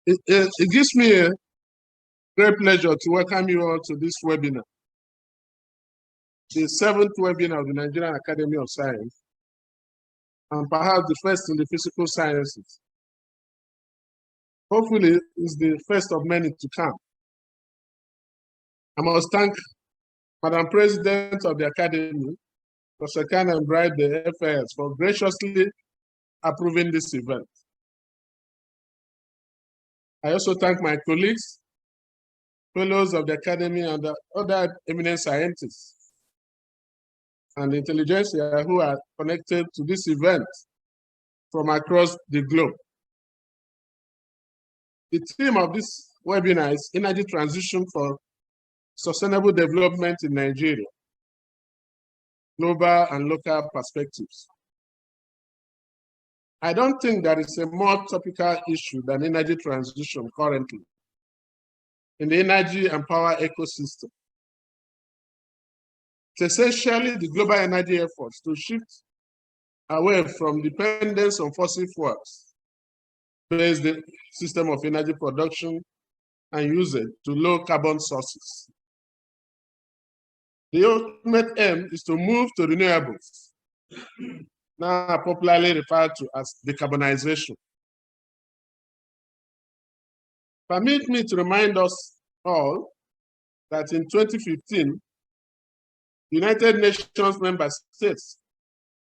It gives me a great pleasure to welcome you all to this webinar, the 7th webinar of the Nigerian Academy of Science, and perhaps the first in the physical sciences. Hopefully, it's the first of many to come. I must thank Madam President of the Academy, Professor Khan and Bride, the FAS, for graciously approving this event. I also thank my colleagues, fellows of the Academy, and the other eminent scientists and intelligentsia who are connected to this event from across the globe. The theme of this webinar is Energy Transition for Sustainable Development in Nigeria, Global and Local Perspectives. I don't think there is a more topical issue than energy transition currently in the energy and power ecosystem. It's essentially the global energy efforts to shift away from dependence on fossil fuels, based the system of energy production and usage to low carbon sources. The ultimate aim is to move to renewables, now popularly referred to as decarbonization. Permit me to remind us all that in 2015, United Nations member states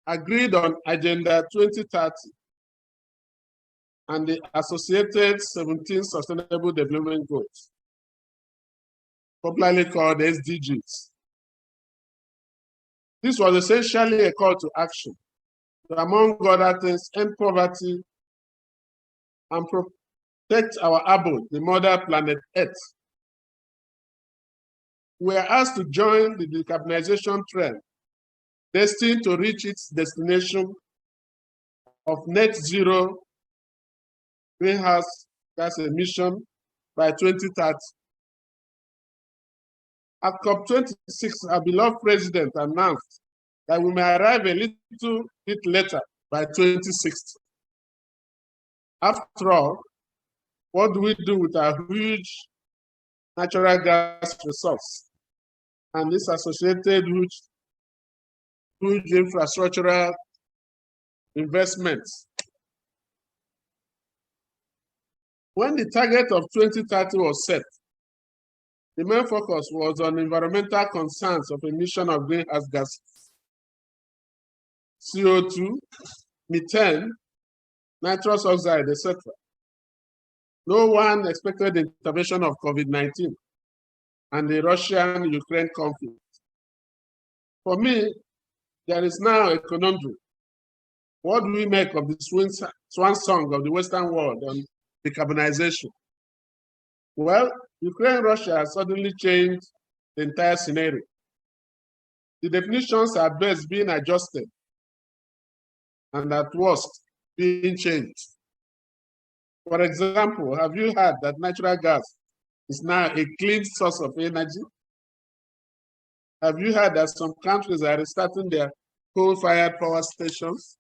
agreed on Agenda 2030 and the associated 17 Sustainable Development Goals, popularly called SDGs. This was essentially a call to action to, among other things, end poverty and protect our abode, the mother planet Earth. We are asked to join the decarbonization trend, destined to reach its destination of net zero greenhouse gas emission by 2030. At COP26, our beloved president announced that we may arrive a little bit later by 2060. After all, what do we do with our huge natural gas resource and this associated huge infrastructural investments? When the target of 2030 was set, the main focus was on environmental concerns of emission of greenhouse gases, CO2, methane, nitrous oxide, etc. No one expected the intervention of COVID-19 and the Russian-Ukraine conflict. For me, there is now a conundrum. What do we make of the swan song of the Western world on decarbonization? Well, Ukraine-Russia has suddenly changed the entire scenario. The definitions are at best being adjusted and at worst being changed. For example, have you heard that natural gas is now a clean source of energy? Have you heard that some countries are restarting their coal-fired power stations?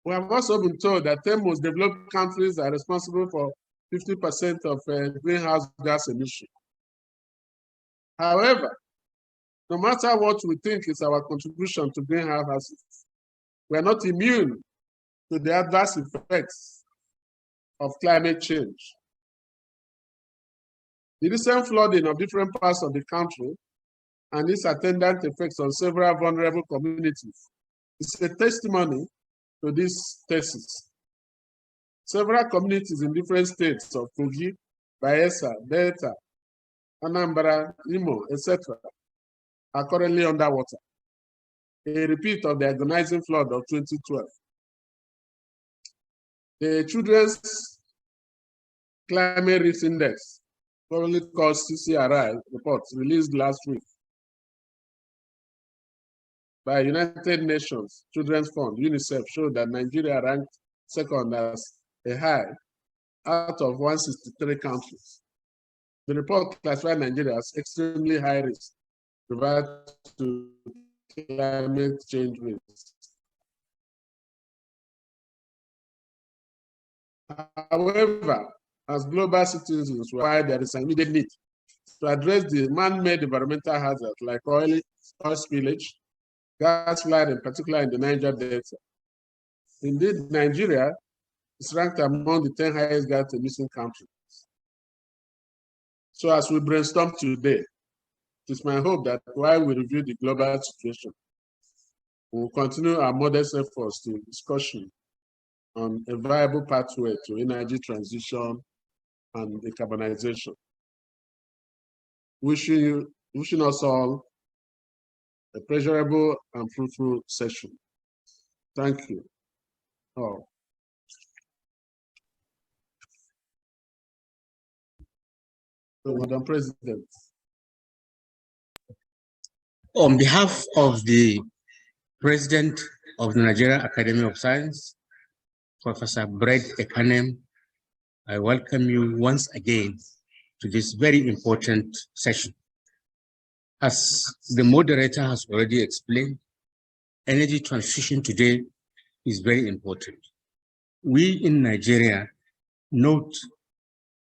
We have also been told that 10 most developed countries are responsible for 50% of greenhouse gas emission. However, no matter what we think is our contribution to greenhouse gases, we are not immune to the adverse effects of climate change. The recent flooding of different parts of the country and its attendant effects on several vulnerable communities is a testimony to this thesis. Several communities in different states of Kogi, Bayelsa, Delta, Anambra, Imo, etc. are currently underwater, a repeat of the agonizing flood of 2012. The Children's Climate Risk Index, commonly called CCRI report, released last week by United Nations Children's Fund, UNICEF, showed that Nigeria ranked second as a high out of 163 countries. The report classified Nigeria as extremely high risk related to climate change risks. However, as global citizens, there is an immediate need to address the man-made environmental hazards like oil spillage, gas flood, in particular in the Niger Delta. Indeed, Nigeria is ranked among the 10 highest gas emitting countries. So as we brainstorm today, it is my hope that while we review the global situation, we will continue our modest efforts to discussion on a viable pathway to energy transition and decarbonization. Wishing us all a pleasurable and fruitful session. Thank you. Oh. So, Madam President. On behalf of the President of the Nigerian Academy of Science, Professor Brett Ekanem, I welcome you once again to this very important session. As the moderator has already explained, energy transition today is very important. We in Nigeria note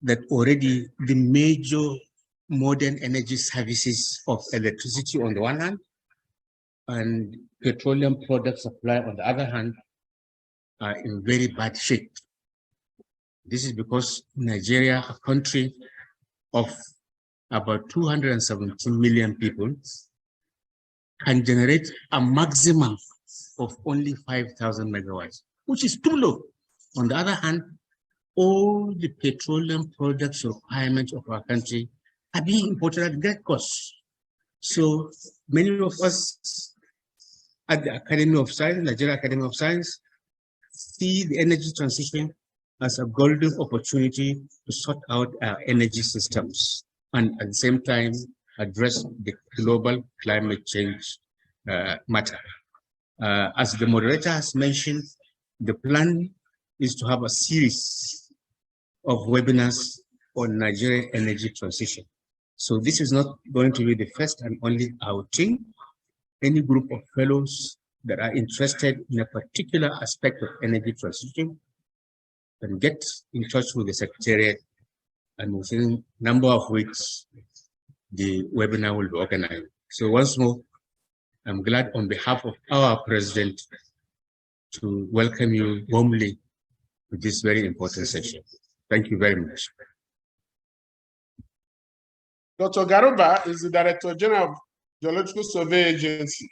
that already the major modern energy services of electricity on the one hand and petroleum product supply on the other hand are in very bad shape. This is because Nigeria, a country of about 217 million people, can generate a maximum of only 5,000 megawatts, which is too low. On the other hand, all the petroleum products requirements of our country are being imported at great cost. So many of us at the Academy of Science, Nigeria Academy of Science, see the energy transition as a golden opportunity to sort out our energy systems and at the same time address the global climate change matter. As the moderator has mentioned, the plan is to have a series of webinars on Nigerian energy transition. So this is not going to be the first and only outing. Any group of fellows that are interested in a particular aspect of energy transition can get in touch with the Secretariat, and within a number of weeks, the webinar will be organized. So once more, I'm glad on behalf of our President to welcome you warmly to this very important session. Thank you very much. Dr. Garba is the Director General of Geological Survey Agency.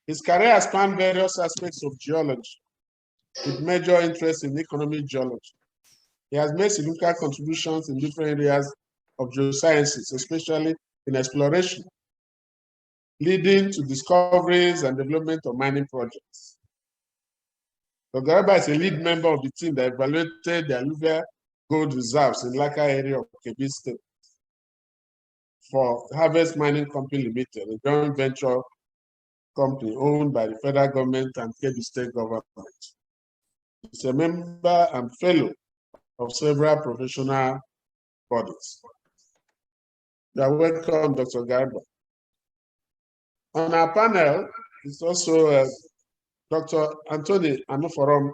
His career has spanned various aspects of geology, with major interest in economic geology. He has made significant contributions in different areas of geosciences, especially in exploration, leading to discoveries and development of mining projects. Dr. Garba is a lead member of the team that evaluated the alluvial gold reserves in Laka area of Kebbi State for Harvest Mining Company Limited, a joint venture company owned by the federal government and Kebbi State government. He's a member and fellow of several professional bodies. You are welcome, Dr. Garba. On our panel is also Dr. Anthony Anoforom.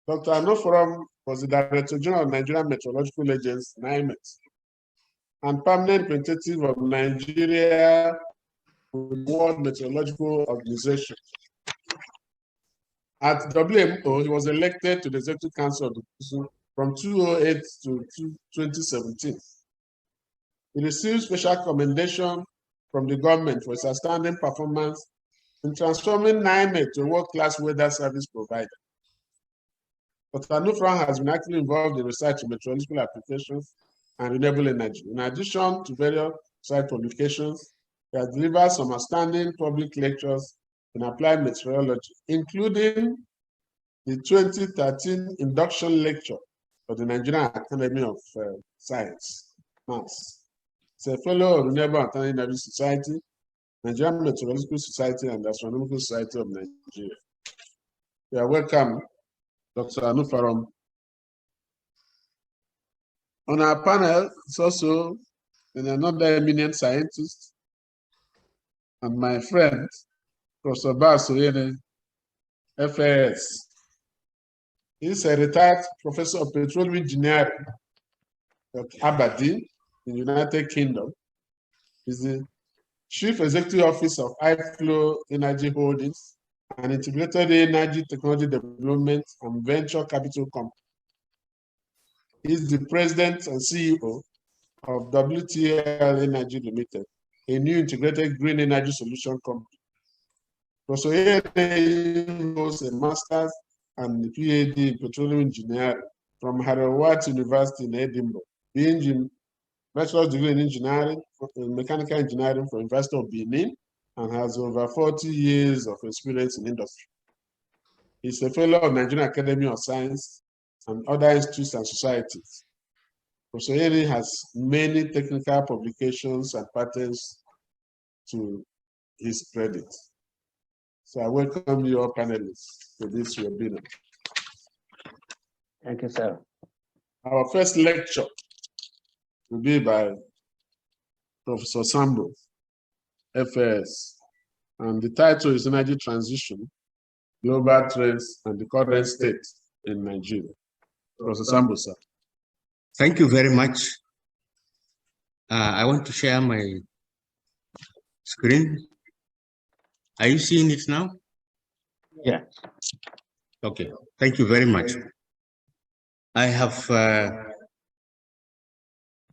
Dr. Anoforom was the Director General of Nigerian Meteorological Agency, NIMET, and permanent representative of Nigeria with the World Meteorological Organization. At WMO, he was elected to the Executive Council of the Council from 2008 to 2017. He received special commendation from the government for his outstanding performance in transforming NIMET to a world-class weather service provider. Dr. Anoforom has been actively involved in research in meteorological applications and renewable energy. In addition to various site publications, he has delivered some outstanding public lectures in applied meteorology, including the 2013 induction lecture for the Nigerian Academy of Science, NAS. He's a fellow of Renewable Alternative Energy Society, Nigerian Meteorological Society, and the Astronomical Society of Nigeria. You are welcome, Dr. Anoforom. On our panel is also another eminent scientist and my friend, Professor Oyeneyin, FAS. He's a retired professor of petroleum engineering at Aberdeen in the United Kingdom. He's the Chief Executive Officer of High Flow Energy Holdings, an integrated energy technology development and venture capital company. He's the president and CEO of WTL Energy Limited, a new integrated green energy solution company. Professor Oyeneyin holds a master's and a PhD in petroleum engineering from Harvard University in Edinburgh, the bachelor's degree in engineering, mechanical engineering from University of Benin, and has over 40 years of experience in industry. He's a fellow of Nigerian Academy of Science and other institutes and societies. Professor Oyeneyin has many technical publications and patents to his credit. So I welcome you all panelists to this webinar. Thank you, sir. Our first lecture will be by Professor Sambo, FAS, and the title is Energy Transition, Global Trends and the Current State in Nigeria. Professor Sambo, sir. Thank you very much. I want to share my screen. Are you seeing it now? Yeah. Okay, thank you very much. I have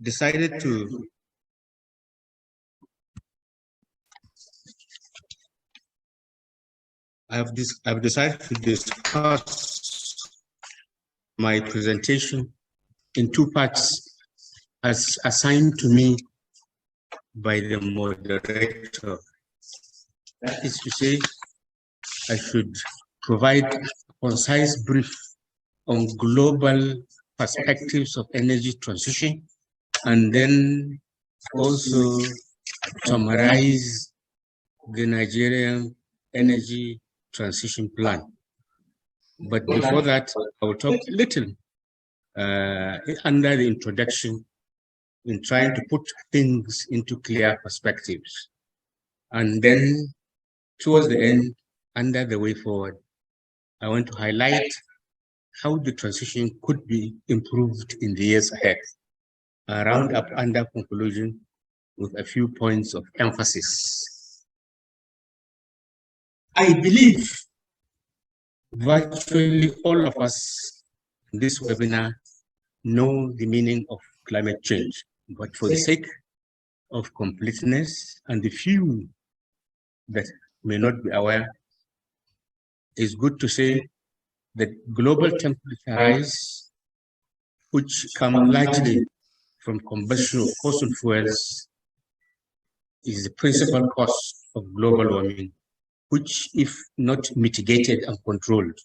decided to I've decided to discuss my presentation in two parts as assigned to me by the moderator. That is to say, I should provide a concise brief on global perspectives of energy transition, and then also summarize the Nigerian energy transition plan. But before that, I will talk a little under the introduction in trying to put things into clear perspectives. And then towards the end, under the way forward, I want to highlight how the transition could be improved in the years ahead. A round up under conclusion with a few points of emphasis. I believe virtually all of us in this webinar know the meaning of climate change, but for the sake of completeness and the few that may not be aware, it's good to say that global temperature rise, which come largely from combustion of fossil fuels, is the principal cause of global warming, which, if not mitigated and controlled,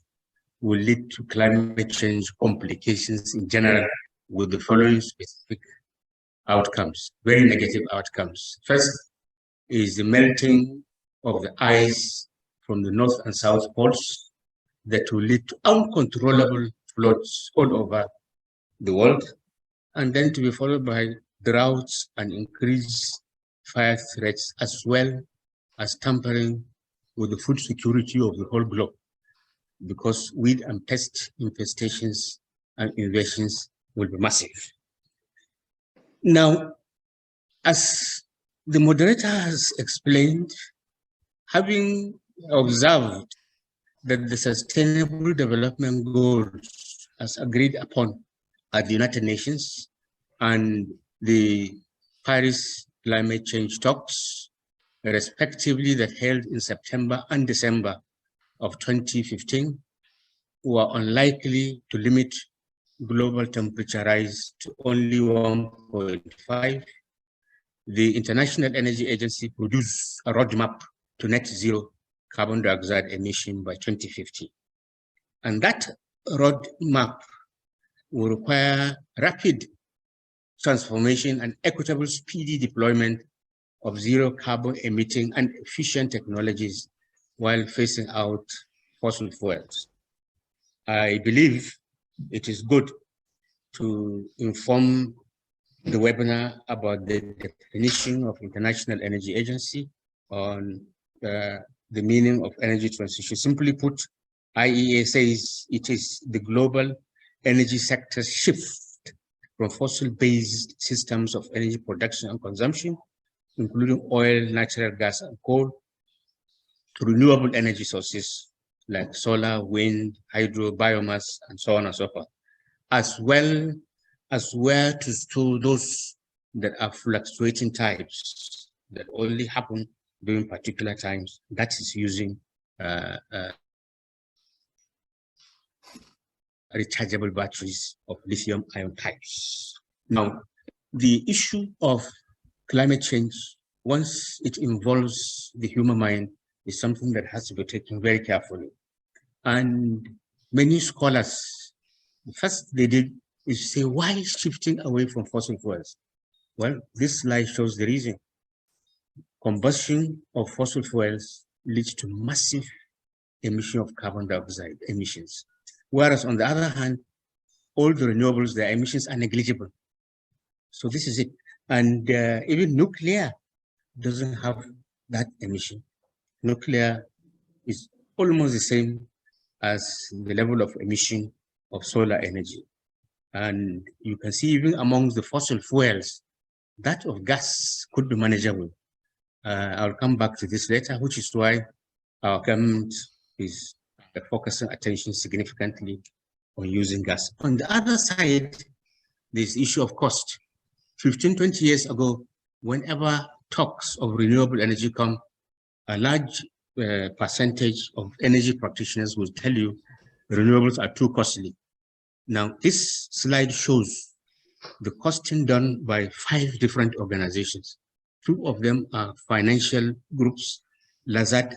will lead to climate change complications in general, with the following specific outcomes, very negative outcomes. First is the melting of the ice from the north and south poles that will lead to uncontrollable floods all over the world, and then to be followed by droughts and increased fire threats, as well as tampering with the food security of the whole globe, because weed and pest infestations and invasions will be massive. Now, as the moderator has explained, having observed that the Sustainable Development Goals as agreed upon at the United Nations and the Paris climate change talks, respectively, that held in September and December of 2015, were unlikely to limit global temperature rise to only 1.5. The International Energy Agency produced a roadmap to net zero carbon dioxide emission by 2050. And that roadmap will require rapid transformation and equitable, speedy deployment of zero carbon emitting and efficient technologies while phasing out fossil fuels. I believe it is good to inform the webinar about the definition of International Energy Agency on the meaning of energy transition. Simply put, IEA says it is the global energy sector's shift from fossil-based systems of energy production and consumption, including oil, natural gas, and coal, to renewable energy sources like solar, wind, hydro, biomass, and so on and so forth, as well as where to store those that are fluctuating types that only happen during particular times. That is using rechargeable batteries of lithium-ion types. Now, the issue of climate change, once it involves the human mind, is something that has to be taken very carefully. And many scholars, the first they did is say, why shifting away from fossil fuels? Well, this slide shows the reason. Combustion of fossil fuels leads to massive emission of carbon dioxide emissions. Whereas on the other hand, all the renewables, their emissions are negligible. So this is it. And even nuclear doesn't have that emission. Nuclear is almost the same as the level of emission of solar energy. And you can see even amongst the fossil fuels, that of gas could be manageable. I'll come back to this later, which is why our government is focusing attention significantly on using gas. On the other side, this issue of cost. 15, 20 years ago, whenever talks of renewable energy come, a large percentage of energy practitioners will tell you renewables are too costly. Now, this slide shows the costing done by 5 different organizations. 2 of them are financial groups, Lazard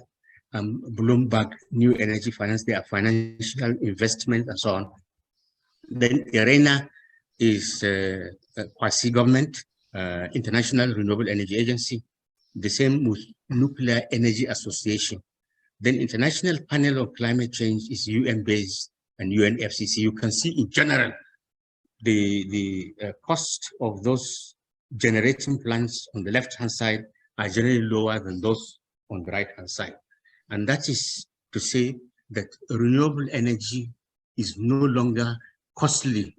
and Bloomberg New Energy Finance. They are financial investment and so on. Then IRENA is a quasi-government, International Renewable Energy Agency. The same with Nuclear Energy Association. Then International Panel on Climate Change is UN-based and UNFCCC. You can see in general the cost of those generating plants on the left-hand side are generally lower than those on the right-hand side. And that is to say that renewable energy is no longer costly,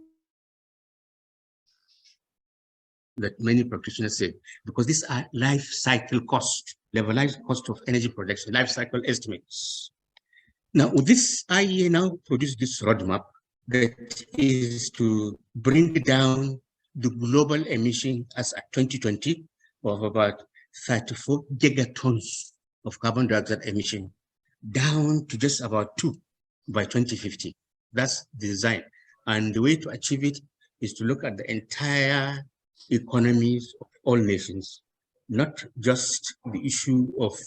that many practitioners say, because these are life cycle cost, levelized cost of energy production, life cycle estimates. Now, with this, IEA now produced this roadmap that is to bring down the global emission as at 2020 of about 34 gigatons of carbon dioxide emission down to just about 2 by 2050. That's the design. And the way to achieve it is to look at the entire economies of all nations, not just the issue of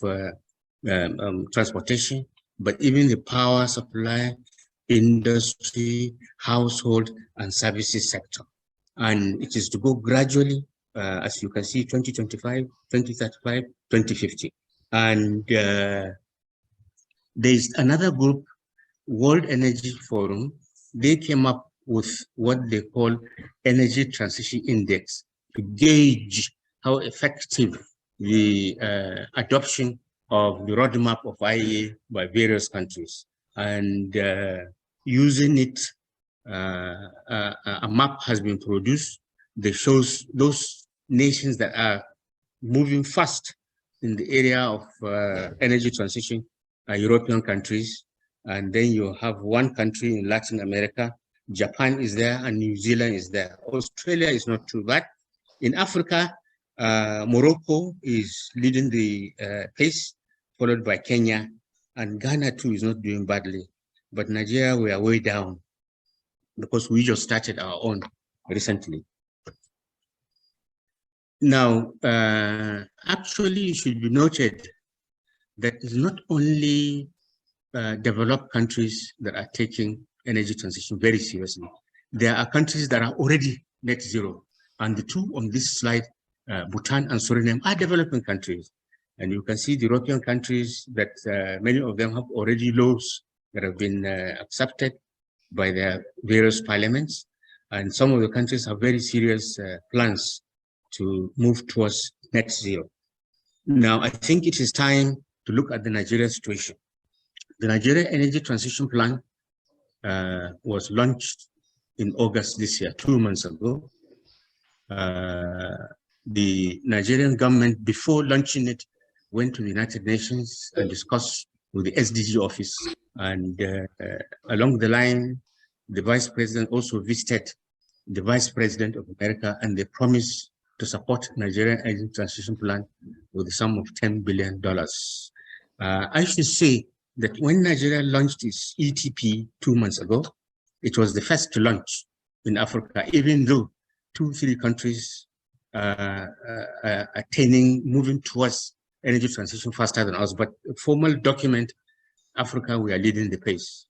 transportation, but even the power supply, industry, household, and services sector. And it is to go gradually, as you can see, 2025, 2035, 2050. And there is another group, World Energy Forum. They came up with what they call Energy Transition Index to gauge how effective the adoption of the roadmap of IEA by various countries. And using it, a map has been produced that shows those nations that are moving fast in the area of energy transition are European countries. And then you have one country in Latin America, Japan is there, and New Zealand is there. Australia is not too bad. In Africa, Morocco is leading the pace, followed by Kenya, and Ghana too is not doing badly. But Nigeria, we are way down because we just started our own recently. Now, actually, it should be noted that it's not only developed countries that are taking energy transition very seriously. There are countries that are already net zero. And the 2 on this slide, Bhutan and Suriname, are developing countries. And you can see the European countries that many of them have already laws that have been accepted by their various parliaments. And some of the countries have very serious plans to move towards net zero. Now, I think it is time to look at the Nigerian situation. The Nigerian Energy Transition Plan was launched in August this year, 2 months ago. The Nigerian government, before launching it, went to the United Nations and discussed with the SDG office. And along the line, the Vice President also visited the Vice President of America, and they promised to support Nigerian Energy Transition Plan with a sum of $10 billion. I should say that when Nigeria launched its ETP 2 months ago, it was the first to launch in Africa, even though 2-3 countries moving towards energy transition faster than us. But a formal document, Africa, we are leading the pace.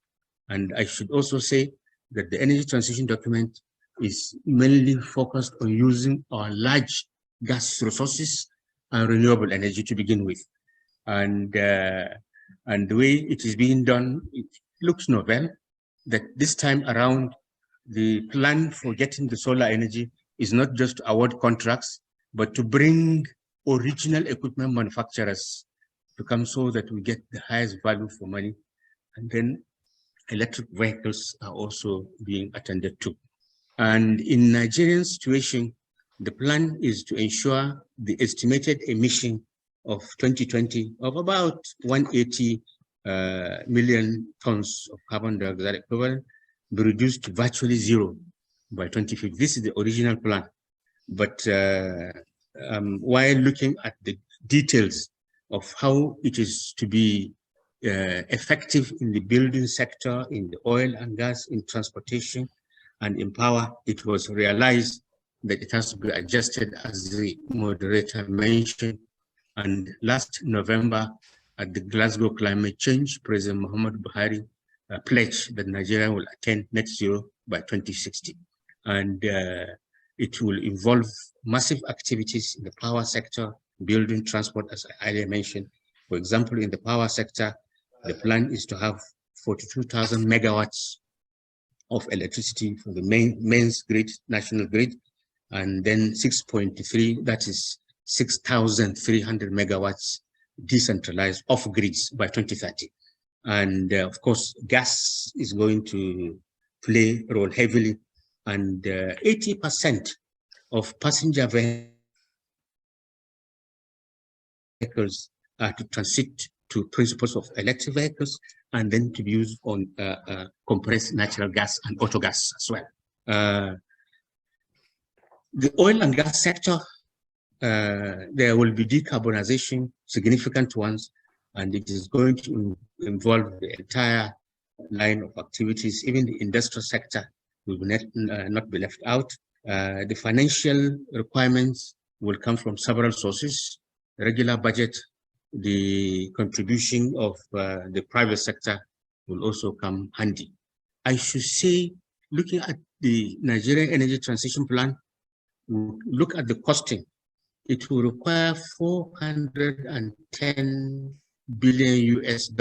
And I should also say that the energy transition document is mainly focused on using our large gas resources and renewable energy to begin with. And the way it is being done, it looks novel, that this time around, the plan for getting the solar energy is not just to award contracts, but to bring original equipment manufacturers to come so that we get the highest value for money. And then electric vehicles are also being attended to. And in Nigerian situation, the plan is to ensure the estimated emission of 2020 of about 180 million tons of carbon dioxide equivalent be reduced to virtually zero by 2050. This is the original plan. But while looking at the details of how it is to be effective in the building sector, in the oil and gas, in transportation, and in power, it was realized that it has to be adjusted, as the moderator mentioned. And last November, at the Glasgow Climate Change, President Muhammad Buhari pledged that Nigeria will attain net zero by 2060. And it will involve massive activities in the power sector, building, transport, as I earlier mentioned. For example, in the power sector, the plan is to have 42,000 megawatts of electricity for the mains grid, national grid, and then 6.3, that is 6,300 megawatts decentralized off grids by 2030. And of course, gas is going to play a role heavily, and 80% of passenger vehicles are to transit to principles of electric vehicles, and then to be used on compressed natural gas and auto gas as well. The oil and gas sector, there will be decarbonization, significant ones, and it is going to involve the entire line of activities. Even the industrial sector will not be left out. The financial requirements will come from several sources: the regular budget, the contribution of the private sector will also come handy. I should say, looking at the Nigerian Energy Transition Plan, look at the costing. It will require $410 billion US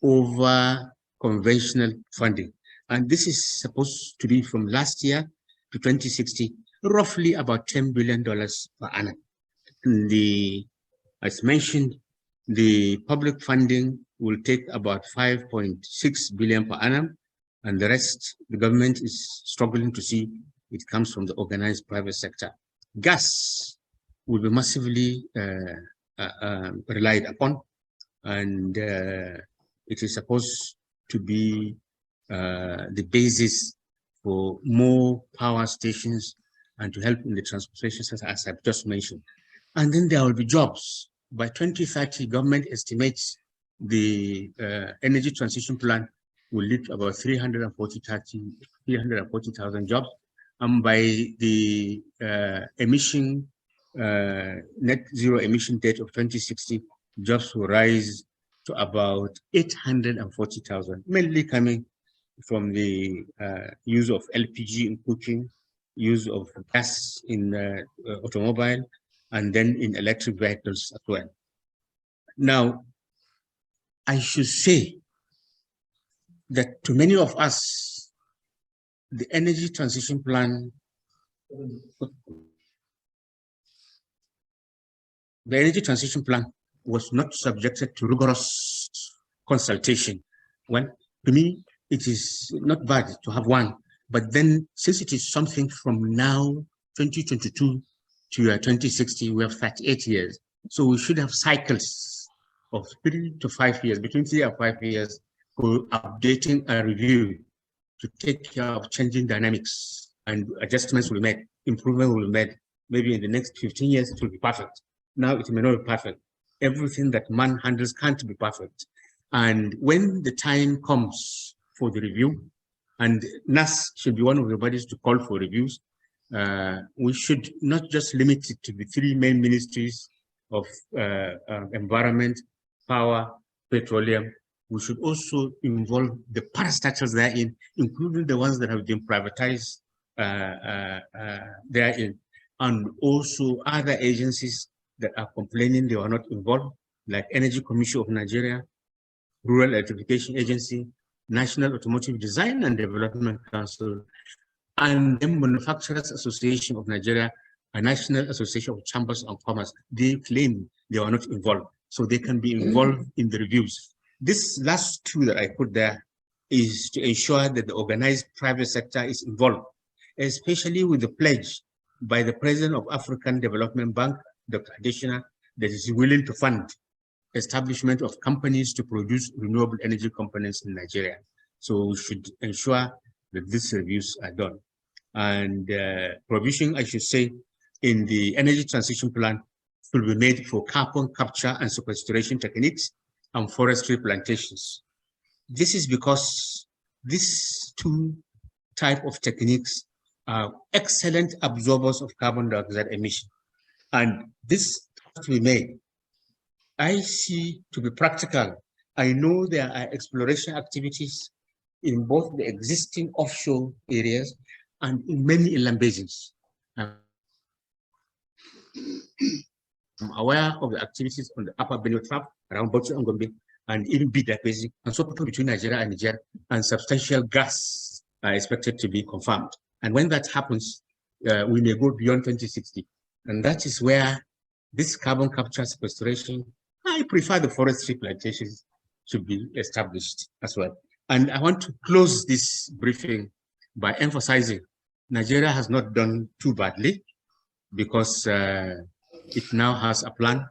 over conventional funding. And this is supposed to be from last year to 2060, roughly about $10 billion per annum. As mentioned, the public funding will take about 5.6 billion per annum, and the rest, the government is struggling to see it comes from the organized private sector. Gas will be massively relied upon, and it is supposed to be the basis for more power stations and to help in the transportation sector, as I've just mentioned. And then there will be jobs. By 2030, government estimates the energy transition plan will lead to about 340,000 jobs. And by the net zero emission date of 2060, jobs will rise to about 840,000, mainly coming from the use of LPG in cooking, use of gas in automobile, and then in electric vehicles as well. Now, I should say that to many of us, the energy transition plan, was not subjected to rigorous consultation. Well, to me, it is not bad to have one, but then since it is something from now, 2022 to 2060, we have 38 years. So we should have cycles of 3 to 5 years, between 3 and 5 years, for updating a review to take care of changing dynamics, and adjustments will be made, improvement will be made. Maybe in the next 15 years, it will be perfect. Now it may not be perfect. Everything that man handles can't be perfect. And when the time comes for the review, and NAS should be one of the bodies to call for reviews, we should not just limit it to the 3 main ministries of environment, power, petroleum. We should also involve the parastatals therein, including the ones that have been privatized therein, and also other agencies that are complaining they were not involved, like Energy Commission of Nigeria, Rural Electrification Agency, National Automotive Design and Development Council, and the Manufacturers Association of Nigeria, a National Association of Chambers of Commerce. They claim they were not involved, so they can be involved in the reviews. This last 2 that I put there is to ensure that the organized private sector is involved, especially with the pledge by the President of African Development Bank, Dr. Adesina, that is willing to fund establishment of companies to produce renewable energy components in Nigeria. So we should ensure that these reviews are done. And provision, I should say, in the energy transition plan will be made for carbon capture and sequestration techniques and forestry plantations. This is because these 2 types of techniques are excellent absorbers of carbon dioxide emission. And this has to be made. I see to be practical. I know there are exploration activities in both the existing offshore areas and in many inland basins. I'm aware of the activities on the upper Benue Trap, around Bauchi and Gombe, and even Bida Basin, and so between Nigeria and Niger, and substantial gas are expected to be confirmed. And when that happens, we may go beyond 2060. And that is where this carbon capture sequestration, I prefer the forestry plantations to be established as well. And I want to close this briefing by emphasizing Nigeria has not done too badly, because it now has a plan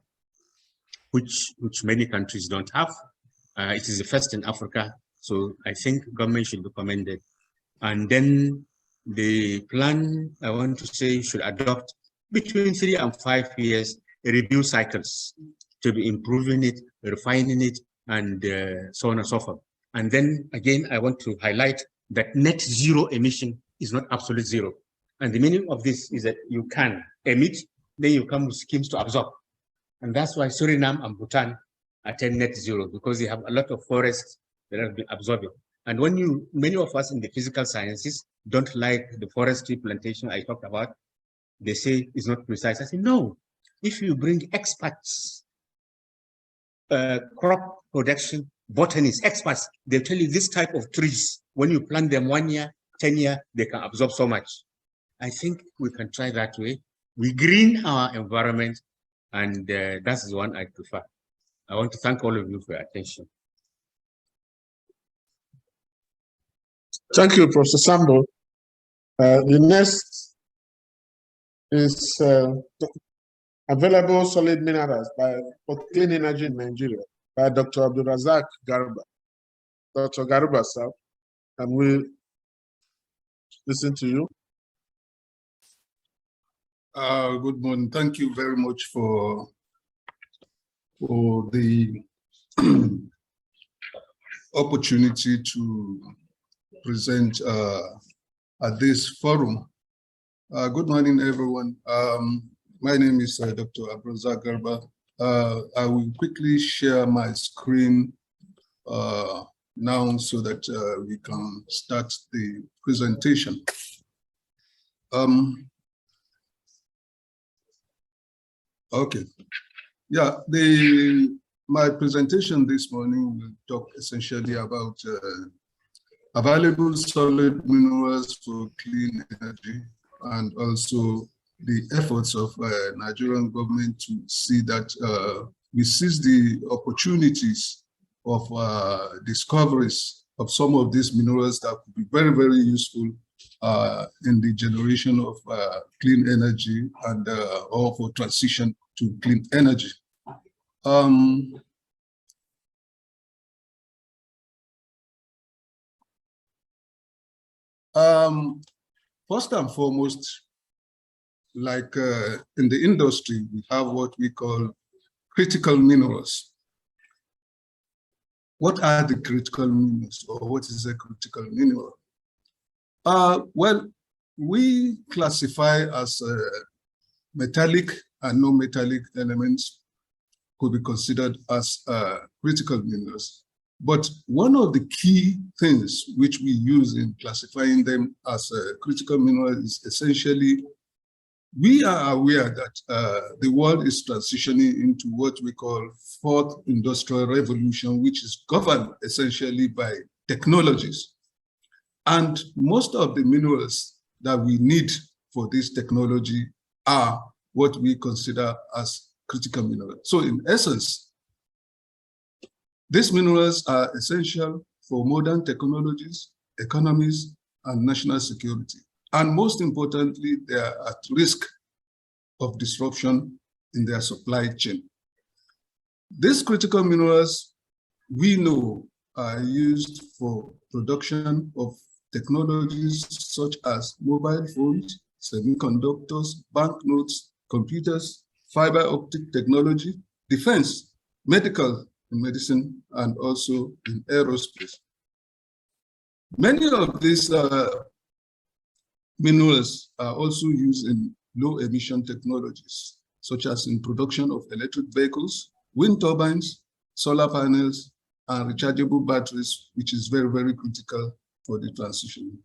which many countries don't have. It is the first in Africa, so I think government should be commended. And then the plan, I want to say, should adopt between 3 and 5 years review cycles to be improving it, refining it, and so on and so forth. And then again, I want to highlight that net zero emission is not absolute zero. And the meaning of this is that you can emit, then you come with schemes to absorb. And that's why Suriname and Bhutan attain net zero, because they have a lot of forests that have been absorbing. And when many of us in the physical sciences don't like the forestry plantation I talked about, they say it's not precise. I say, no, if you bring experts, crop production, botanists, experts, they'll tell you this type of trees, when you plant them 1 year, 10 years, they can absorb so much. I think we can try that way. We green our environment, and that's the one I prefer. I want to thank all of you for your attention. Thank you, Professor Sambo. The next is Available Solid Minerals for Clean Energy in Nigeria by Dr. Abdulrazaq Garba. Dr. Garba, sir, can we listen to you? Good morning. Thank you very much for the opportunity to present at this forum. Good morning, everyone. My name is Dr. Abdulrazaq Garba. I will quickly share my screen now so that we can start the presentation. Okay. Yeah, my presentation this morning will talk essentially about available solid minerals for clean energy, and also the efforts of Nigerian government to see that we seize the opportunities of discoveries of some of these minerals that could be very, very useful in the generation of clean energy and or for transition to clean energy. First and foremost, like in the industry, we have what we call critical minerals. What are the critical minerals, or what is a critical mineral? Well, we classify as metallic and non-metallic elements could be considered as critical minerals. But one of the key things which we use in classifying them as critical minerals is essentially, we are aware that the world is transitioning into what we call fourth industrial revolution, which is governed essentially by technologies. And most of the minerals that we need for this technology are what we consider as critical minerals. So in essence, these minerals are essential for modern technologies, economies, and national security. And most importantly, they are at risk of disruption in their supply chain. These critical minerals, we know, are used for production of technologies such as mobile phones, semiconductors, banknotes, computers, fiber optic technology, defense, medical and medicine, and also in aerospace. Many of these minerals are also used in low emission technologies, such as in production of electric vehicles, wind turbines, solar panels, and rechargeable batteries, which is very, very critical for the transition.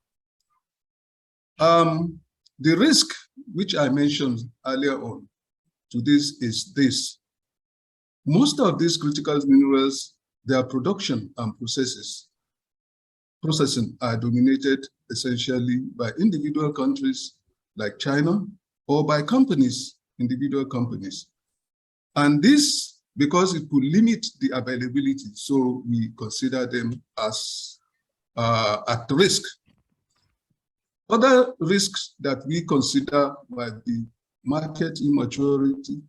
The risk, which I mentioned earlier on to this, is this. Most of these critical minerals, their production and processing are dominated essentially by individual countries like China, or by companies, individual companies. And this, because it could limit the availability, so we consider them as at risk. Other risks that we consider might be market immaturity,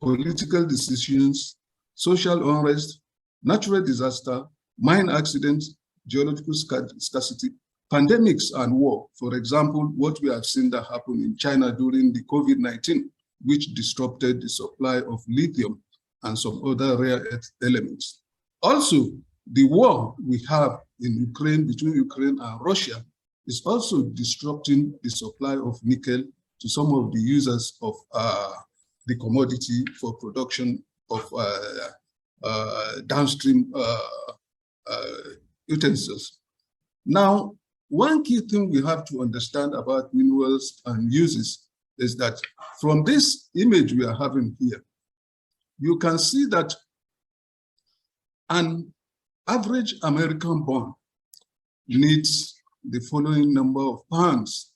political decisions, social unrest, natural disaster, mine accidents, geological scarcity, pandemics, and war. For example, what we have seen that happened in China during the COVID-19, which disrupted the supply of lithium and some other rare earth elements. Also, the war we have in Ukraine, between Ukraine and Russia, is also disrupting the supply of nickel to some of the users of the commodity for production of downstream utensils. Now, one key thing we have to understand about minerals and uses is that from this image we are having here, you can see that an average American bond needs the following number of pounds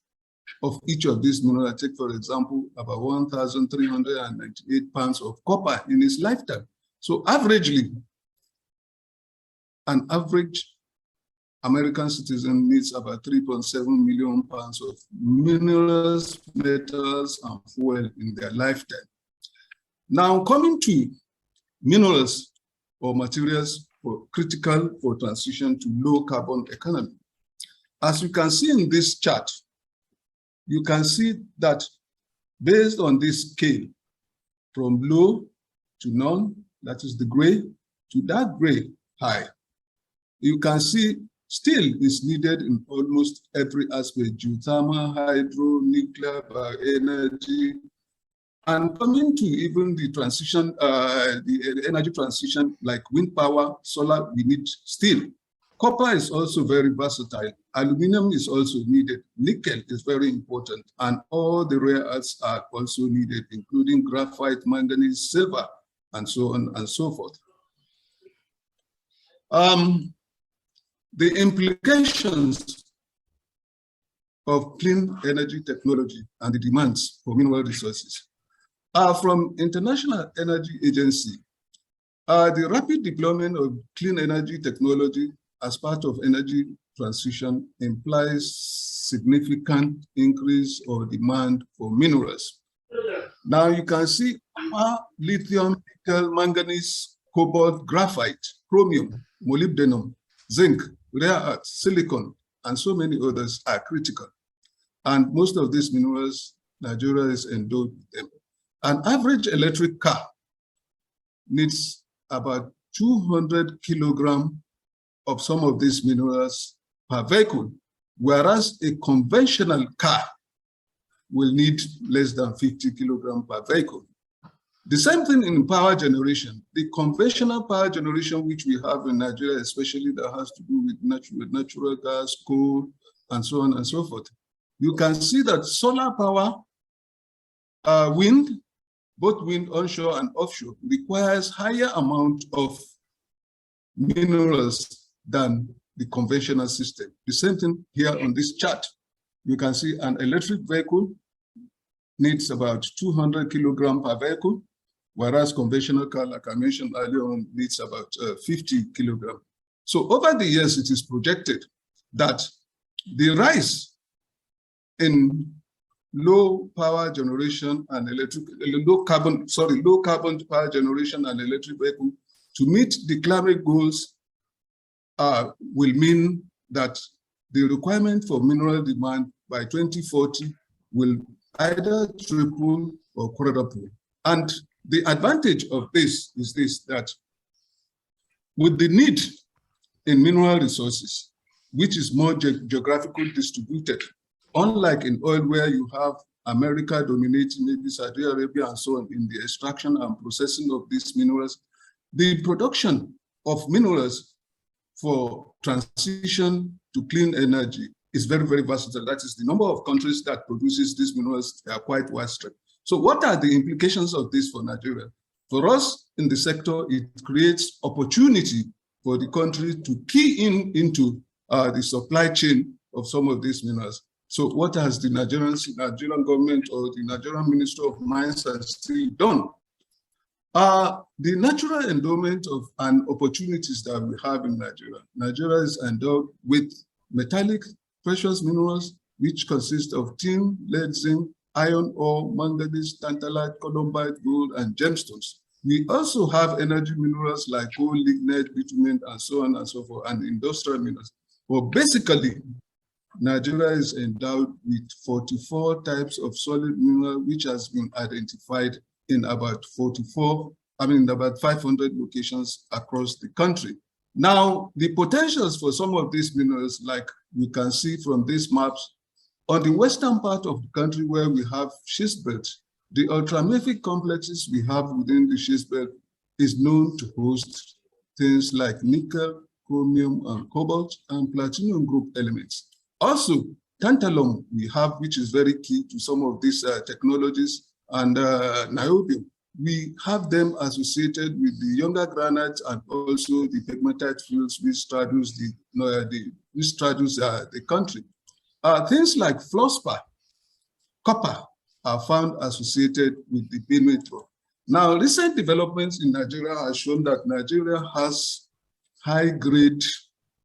of each of these minerals. Take, for example, about 1,398 pounds of copper in his lifetime. So averagely, an average American citizen needs about 3.7 million pounds of minerals, metals, and fuel in their lifetime. Now, coming to minerals or materials critical for transition to low carbon economy. As you can see in this chart, you can see that based on this scale, from low to none, that is the gray, to that gray high, you can see still is needed in almost every aspect: geothermal, hydro, nuclear, bioenergy, and coming to even the transition, the energy transition like wind power, solar, we need steel. Copper is also very versatile. Aluminum is also needed. Nickel is very important, and all the rare earths are also needed, including graphite, manganese, silver, and so on and so forth. The implications of clean energy technology and the demands for mineral resources are from International Energy Agency. The rapid deployment of clean energy technology as part of energy transition implies significant increase or demand for minerals. Now you can see lithium, nickel, manganese, cobalt, graphite, chromium, molybdenum, zinc, rare earths, silicon, and so many others are critical. And most of these minerals, Nigeria is endowed with them. An average electric car needs about 200 kilograms of some of these minerals per vehicle, whereas a conventional car will need less than 50 kilograms per vehicle. The same thing in power generation. The conventional power generation which we have in Nigeria, especially that has to do with natural gas, coal, and so on and so forth. You can see that solar power, wind, both wind onshore and offshore, requires higher amount of minerals than the conventional system. The same thing here on this chart. You can see an electric vehicle needs about 200 kilograms per vehicle, whereas conventional car, like I mentioned earlier on, needs about 50 kilograms. So over the years, it is projected that the rise in low power generation and low carbon power generation and electric vehicle to meet the climate goals will mean that the requirement for mineral demand by 2040 will either triple or quadruple. And the advantage of this is this, that with the need in mineral resources, which is more geographically distributed, unlike in oil where you have America dominating, maybe Saudi Arabia and so on in the extraction and processing of these minerals, the production of minerals for transition to clean energy is very, very versatile. That is, the number of countries that produces these minerals are quite widespread. So what are the implications of this for Nigeria? For us in the sector, it creates opportunity for the country to key into the supply chain of some of these minerals. So what has the Nigerian government or the Nigerian Ministry of Mines and Steel done? The natural endowment of and opportunities that we have in Nigeria. Nigeria is endowed with metallic precious minerals, which consist of tin, lead, zinc, iron ore, manganese, tantalite, columbite, gold, and gemstones. We also have energy minerals like coal, lignite, bitumen, and so on and so forth, and industrial minerals. But basically, Nigeria is endowed with 44 types of solid mineral, which has been identified in about 500 locations across the country. Now, the potentials for some of these minerals, like you can see from these maps, on the western part of the country where we have schist belt, the ultramafic complexes we have within the schist belt is known to host things like nickel, chromium, and cobalt, and platinum group elements. Also, tantalum we have, which is very key to some of these technologies, and niobium. We have them associated with the younger granites and also the pegmatite fields which straddles the country. Things like fluorspar, copper are found associated with the bimetro. Now, recent developments in Nigeria have shown that Nigeria has high-grade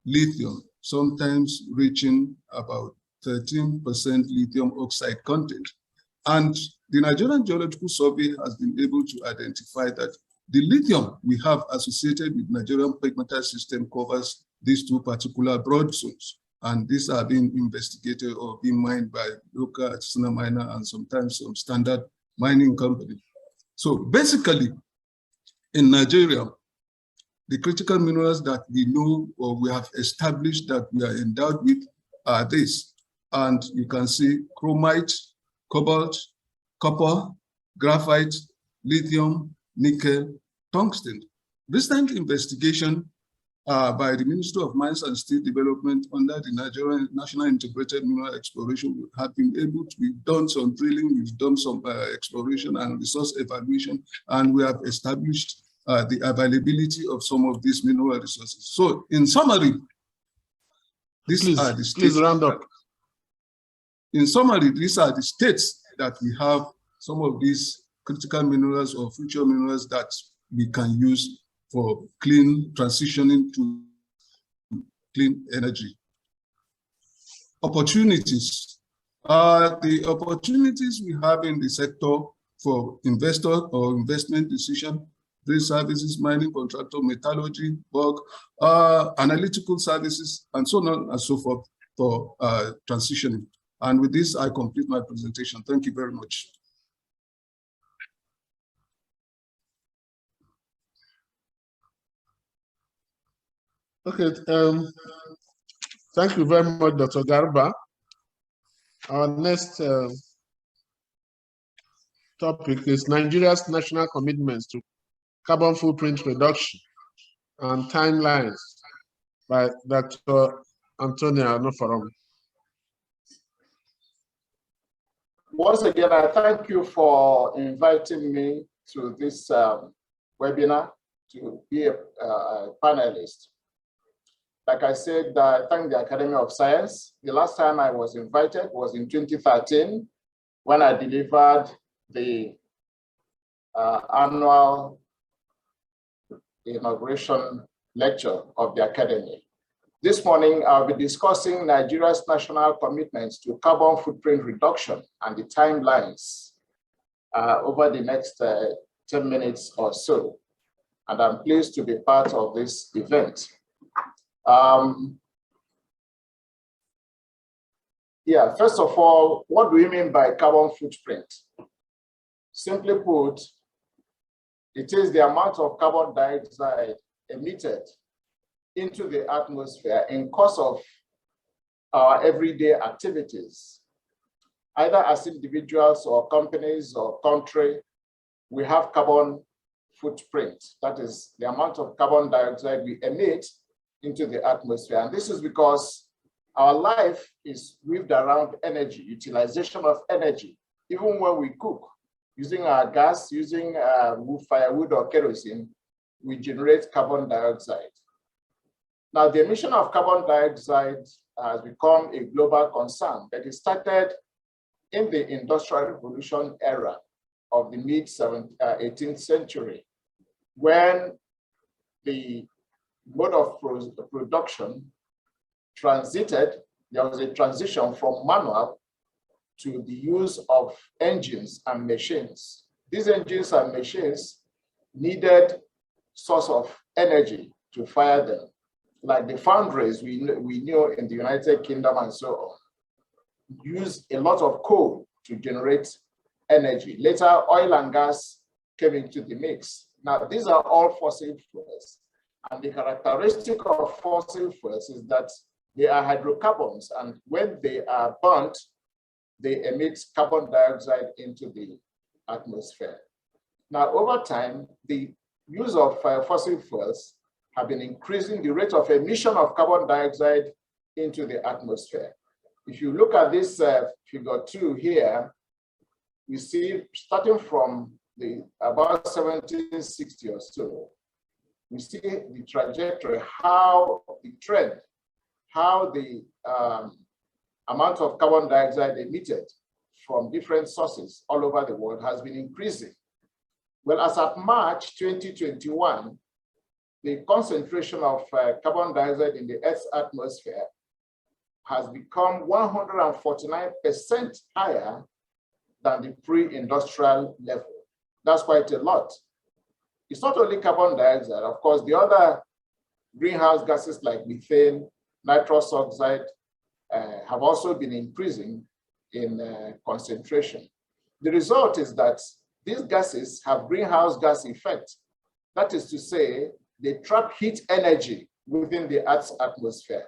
lithium, sometimes reaching about 13% lithium oxide content. And the Nigerian Geological Survey has been able to identify that the lithium we have associated with Nigerian pegmatite system covers these two particular broad zones. And these are being investigated or being mined by local artisanal miner and sometimes some standard mining company. So basically, in Nigeria, the critical minerals that we know or we have established that we are endowed with are this. And you can see chromite, cobalt, copper, graphite, lithium, nickel, tungsten. Recent investigation by the Ministry of Mines and Steel Development under the Nigerian National Integrated Mineral Exploration have been able to, we've done some drilling, we've done some exploration and resource evaluation, and we have established the availability of some of these mineral resources. So in summary, these are the states. Please round up. In summary, these are the states that we have some of these critical minerals or future minerals that we can use for clean transitioning to clean energy. Opportunities. The opportunities we have in the sector for investor or investment decision, trade services, mining contractor, metallurgy, work, analytical services, and so on and so forth for transitioning. And with this, I complete my presentation. Thank you very much. Okay, thank you very much, Dr. Garba. Our next topic is Nigeria's national commitments to carbon footprint reduction and timelines by Dr. Antonia Anofarom. Once again, I thank you for inviting me to this webinar to be a panelist. Like I said, I thank the Academy of Science. The last time I was invited was in 2013 when I delivered the annual inauguration lecture of the Academy. This morning, I'll be discussing Nigeria's national commitments to carbon footprint reduction and the timelines over the next 10 minutes or so. And I'm pleased to be part of this event. Yeah, first of all, what do we mean by carbon footprint? Simply put, it is the amount of carbon dioxide emitted into the atmosphere in course of our everyday activities. Either as individuals or companies or country, we have carbon footprint. That is the amount of carbon dioxide we emit into the atmosphere. And this is because our life is weaved around energy, utilization of energy. Even when we cook, using our gas, using firewood or kerosene, we generate carbon dioxide. Now, the emission of carbon dioxide has become a global concern, but it started in the Industrial Revolution era of the mid-18th century, when the mode of production transited. There was a transition from manual to the use of engines and machines. These engines and machines needed source of energy to fire them, like the foundries we knew in the United Kingdom and so on. Use a lot of coal to generate energy. Later, oil and gas came into the mix. Now, these are all fossil fuels. And the characteristic of fossil fuels is that they are hydrocarbons, and when they are burnt, they emit carbon dioxide into the atmosphere. Now, over time, the use of fossil fuels have been increasing the rate of emission of carbon dioxide into the atmosphere. If you look at this figure 2 here, you see starting from about 1760 or so, we see the trajectory, how the trend, how the amount of carbon dioxide emitted from different sources all over the world has been increasing. Well, as of March 2021, the concentration of carbon dioxide in the Earth's atmosphere has become 149% higher than the pre-industrial level. That's quite a lot. It's not only carbon dioxide, of course, the other greenhouse gases like methane, nitrous oxide have also been increasing in concentration. The result is that these gases have greenhouse gas effect. That is to say, they trap heat energy within the Earth's atmosphere.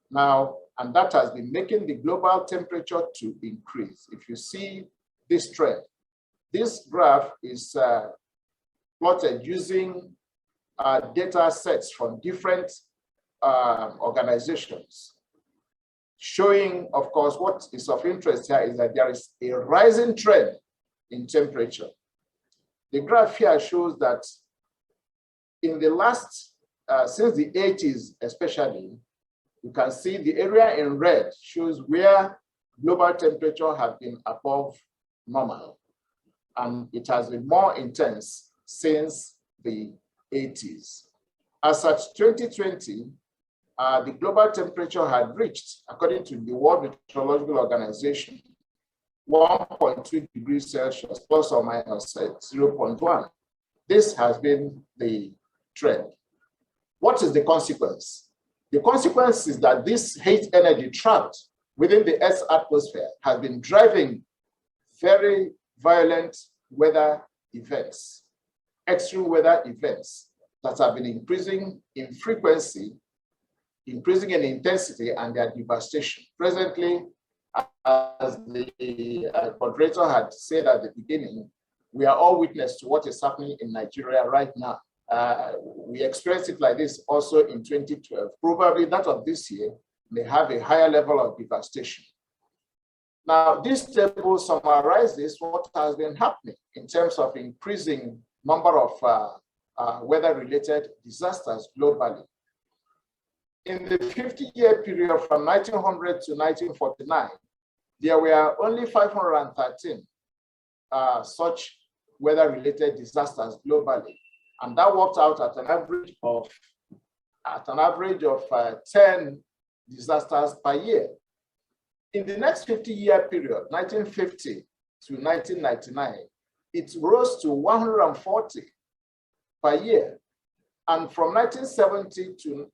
Now, and that has been making the global temperature to increase. If you see this trend, this graph is plotted using data sets from different organizations, showing, of course, what is of interest here is that there is a rising trend in temperature. The graph here shows that in the last, since the 80s especially, you can see the area in red shows where global temperature has been above normal. And it has been more intense since the 80s. As at 2020, the global temperature had reached, according to the World Meteorological Organization, 1.2 degrees Celsius plus or minus 0.1. This has been the trend. What is the consequence? The consequence is that this heat energy trapped within the Earth's atmosphere has been driving very violent weather events, extreme weather events that have been increasing in frequency, increasing in intensity, and their devastation. Presently, as the moderator had said at the beginning, we are all witness to what is happening in Nigeria right now. We experienced it like this also in 2012. Probably that of this year may have a higher level of devastation. Now, this table summarizes what has been happening in terms of increasing number of weather-related disasters globally. In the 50-year period from 1900 to 1949, there were only 513 such weather-related disasters globally, and that worked out at an average of 10 disasters per year. In the next 50-year period, 1950 to 1999, it rose to 140 per year. And from 1970 to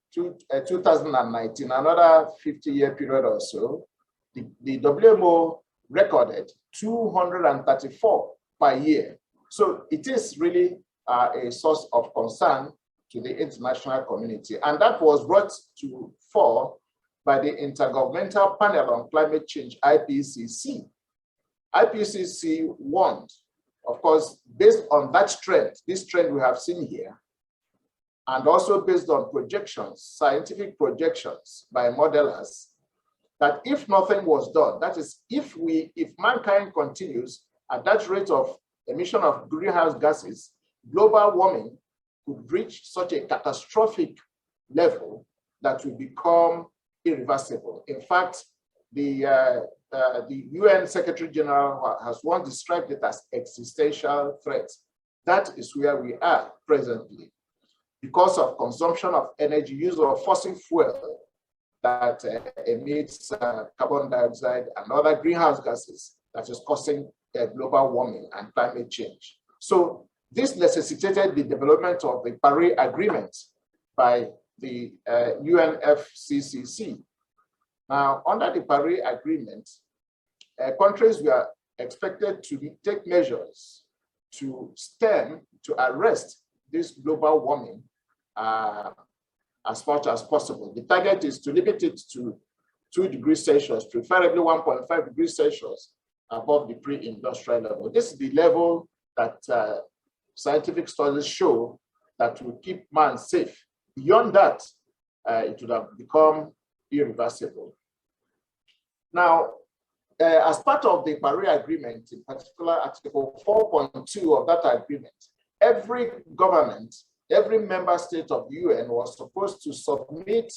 2019, another 50-year period or so, the WMO recorded 234 per year. So it is really a source of concern to the international community. And that was brought to fore by the Intergovernmental Panel on Climate Change, IPCC. IPCC warned, of course, based on that trend, this trend we have seen here, and also based on projections, scientific projections by modelers, that if nothing was done, that is, if mankind continues at that rate of emission of greenhouse gases, global warming could reach such a catastrophic level that will become irreversible. In fact, the UN Secretary General has once described it as existential threat. That is where we are presently, because of consumption of energy, use of fossil fuel that emits carbon dioxide and other greenhouse gases that is causing global warming and climate change. So this necessitated the development of the Paris Agreement by the UNFCCC. Now, under the Paris Agreement, countries were expected to take measures to arrest this global warming as much as possible. The target is to limit it to 2 degrees Celsius, preferably 1.5 degrees Celsius above the pre-industrial level. This is the level that scientific studies show that will keep man safe. Beyond that, it would have become irreversible. Now, as part of the Paris Agreement, in particular Article 4.2 of that agreement, every government, every member state of the UN was supposed to submit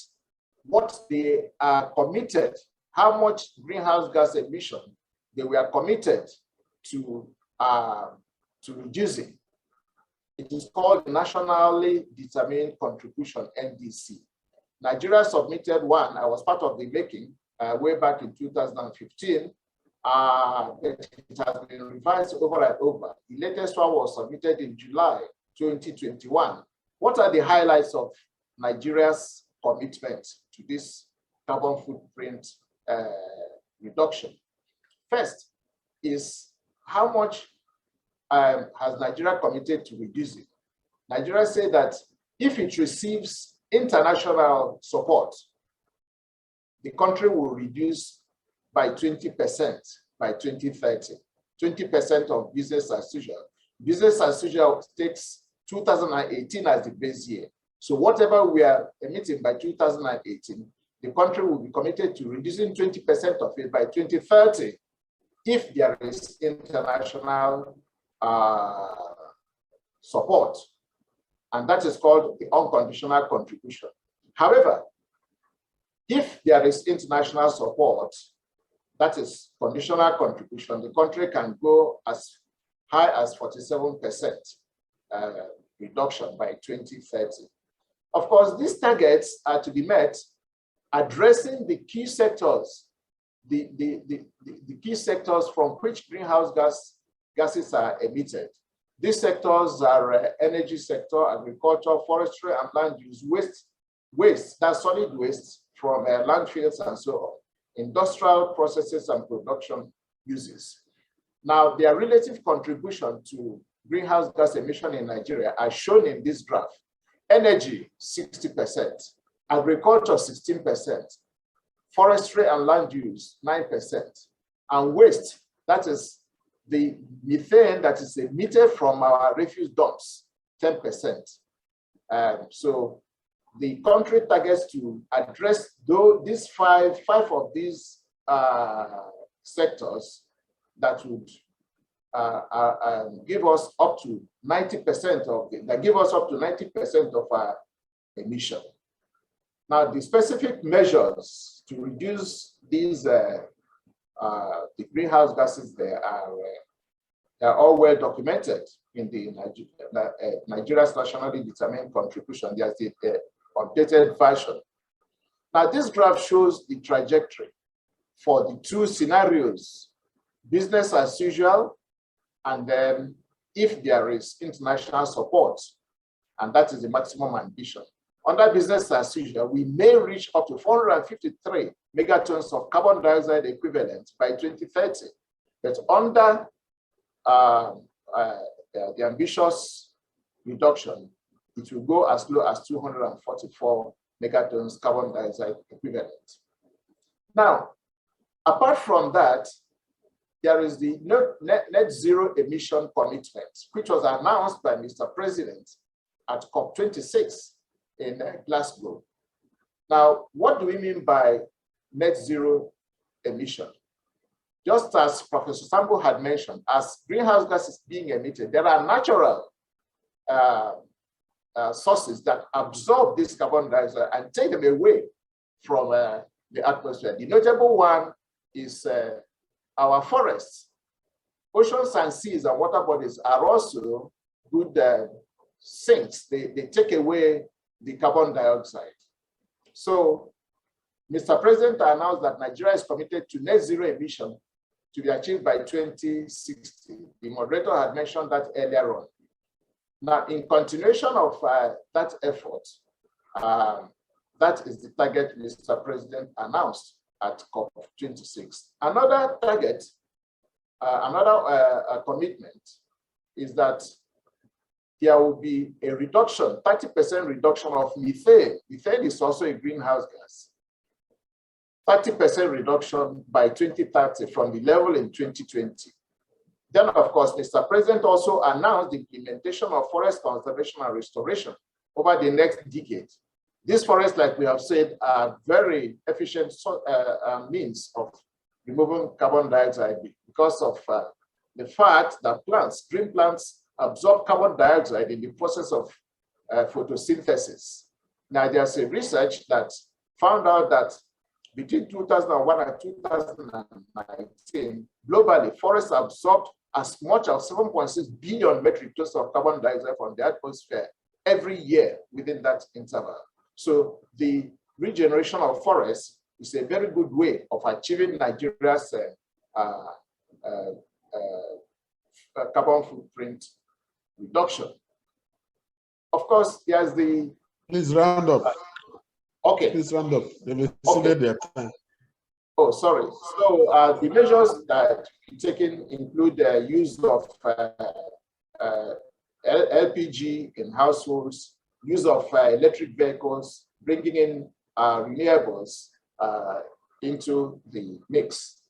what they are committed, how much greenhouse gas emission they were committed to reducing. It is called Nationally Determined Contribution, NDC. Nigeria submitted one. I was part of the making way back in 2015. It has been revised over and over. The latest one was submitted in July 2021. What are the highlights of Nigeria's commitment to this carbon footprint reduction? First is how much has Nigeria committed to reducing? Nigeria said that if it receives international support, the country will reduce by 20% by 2030. 20% of business as usual. Business as usual takes 2018 as the base year. So whatever we are emitting by 2018, the country will be committed to reducing 20% of it by 2030 if there is international support. And that is called the unconditional contribution. However, if there is international support, that is conditional contribution, the country can go as high as 47% reduction by 2030. Of course, these targets are to be met addressing the key sectors, the key sectors from which greenhouse gases are emitted. These sectors are energy sector, agriculture, forestry, and land use, waste, that's solid waste from landfills and so on, industrial processes and production uses. Now, their relative contribution to greenhouse gas emission in Nigeria are shown in this graph. Energy, 60%, agriculture, 16%, forestry and land use, 9%, and waste, that is the methane that is emitted from our refuse dumps, 10%. So the country targets to address these five of these sectors that would give us up to 90% of our emission. Now, the specific measures to reduce these the greenhouse gases there are all well documented in the Nigeria's nationally determined contribution. There's the updated version. Now, this graph shows the trajectory for the two scenarios: business as usual, and then if there is international support, and that is the maximum ambition. Under business as usual, we may reach up to 453 megatons of carbon dioxide equivalent by 2030. But under the ambitious reduction, it will go as low as 244 megatons carbon dioxide equivalent. Now, apart from that, there is the net zero emission commitment, which was announced by Mr. President at COP26 in Glasgow. Now, what do we mean by net zero emission? Just as Professor Sambo had mentioned, as greenhouse gases being emitted, there are natural sources that absorb this carbon dioxide and take them away from the atmosphere. The notable one is our forests. Oceans and seas and water bodies are also good sinks. They take away the carbon dioxide. So, Mr. President announced that Nigeria is committed to net zero emission to be achieved by 2060. The moderator had mentioned that earlier on. Now, in continuation of that effort, that is the target Mr. President announced at COP26. Another target, commitment is that there will be a reduction, 30% reduction of methane. Methane is also a greenhouse gas. 30% reduction by 2030 from the level in 2020. Then, of course, Mr. President also announced the implementation of forest conservation and restoration over the next decade. These forests, like we have said, are very efficient means of removing carbon dioxide because of the fact that green plants, absorb carbon dioxide in the process of photosynthesis. Now, there's a research that found out that between 2001 and 2019, globally, forests absorbed as much as 7.6 billion metric tons of carbon dioxide from the atmosphere every year within that interval. So the regeneration of forests is a very good way of achieving Nigeria's carbon footprint reduction. Of course, there's the... Please round up. Okay. Please round up. They've exceeded their time. Oh, sorry. So the measures that taken include the use of LPG in households, use of electric vehicles, bringing in renewables into the mix.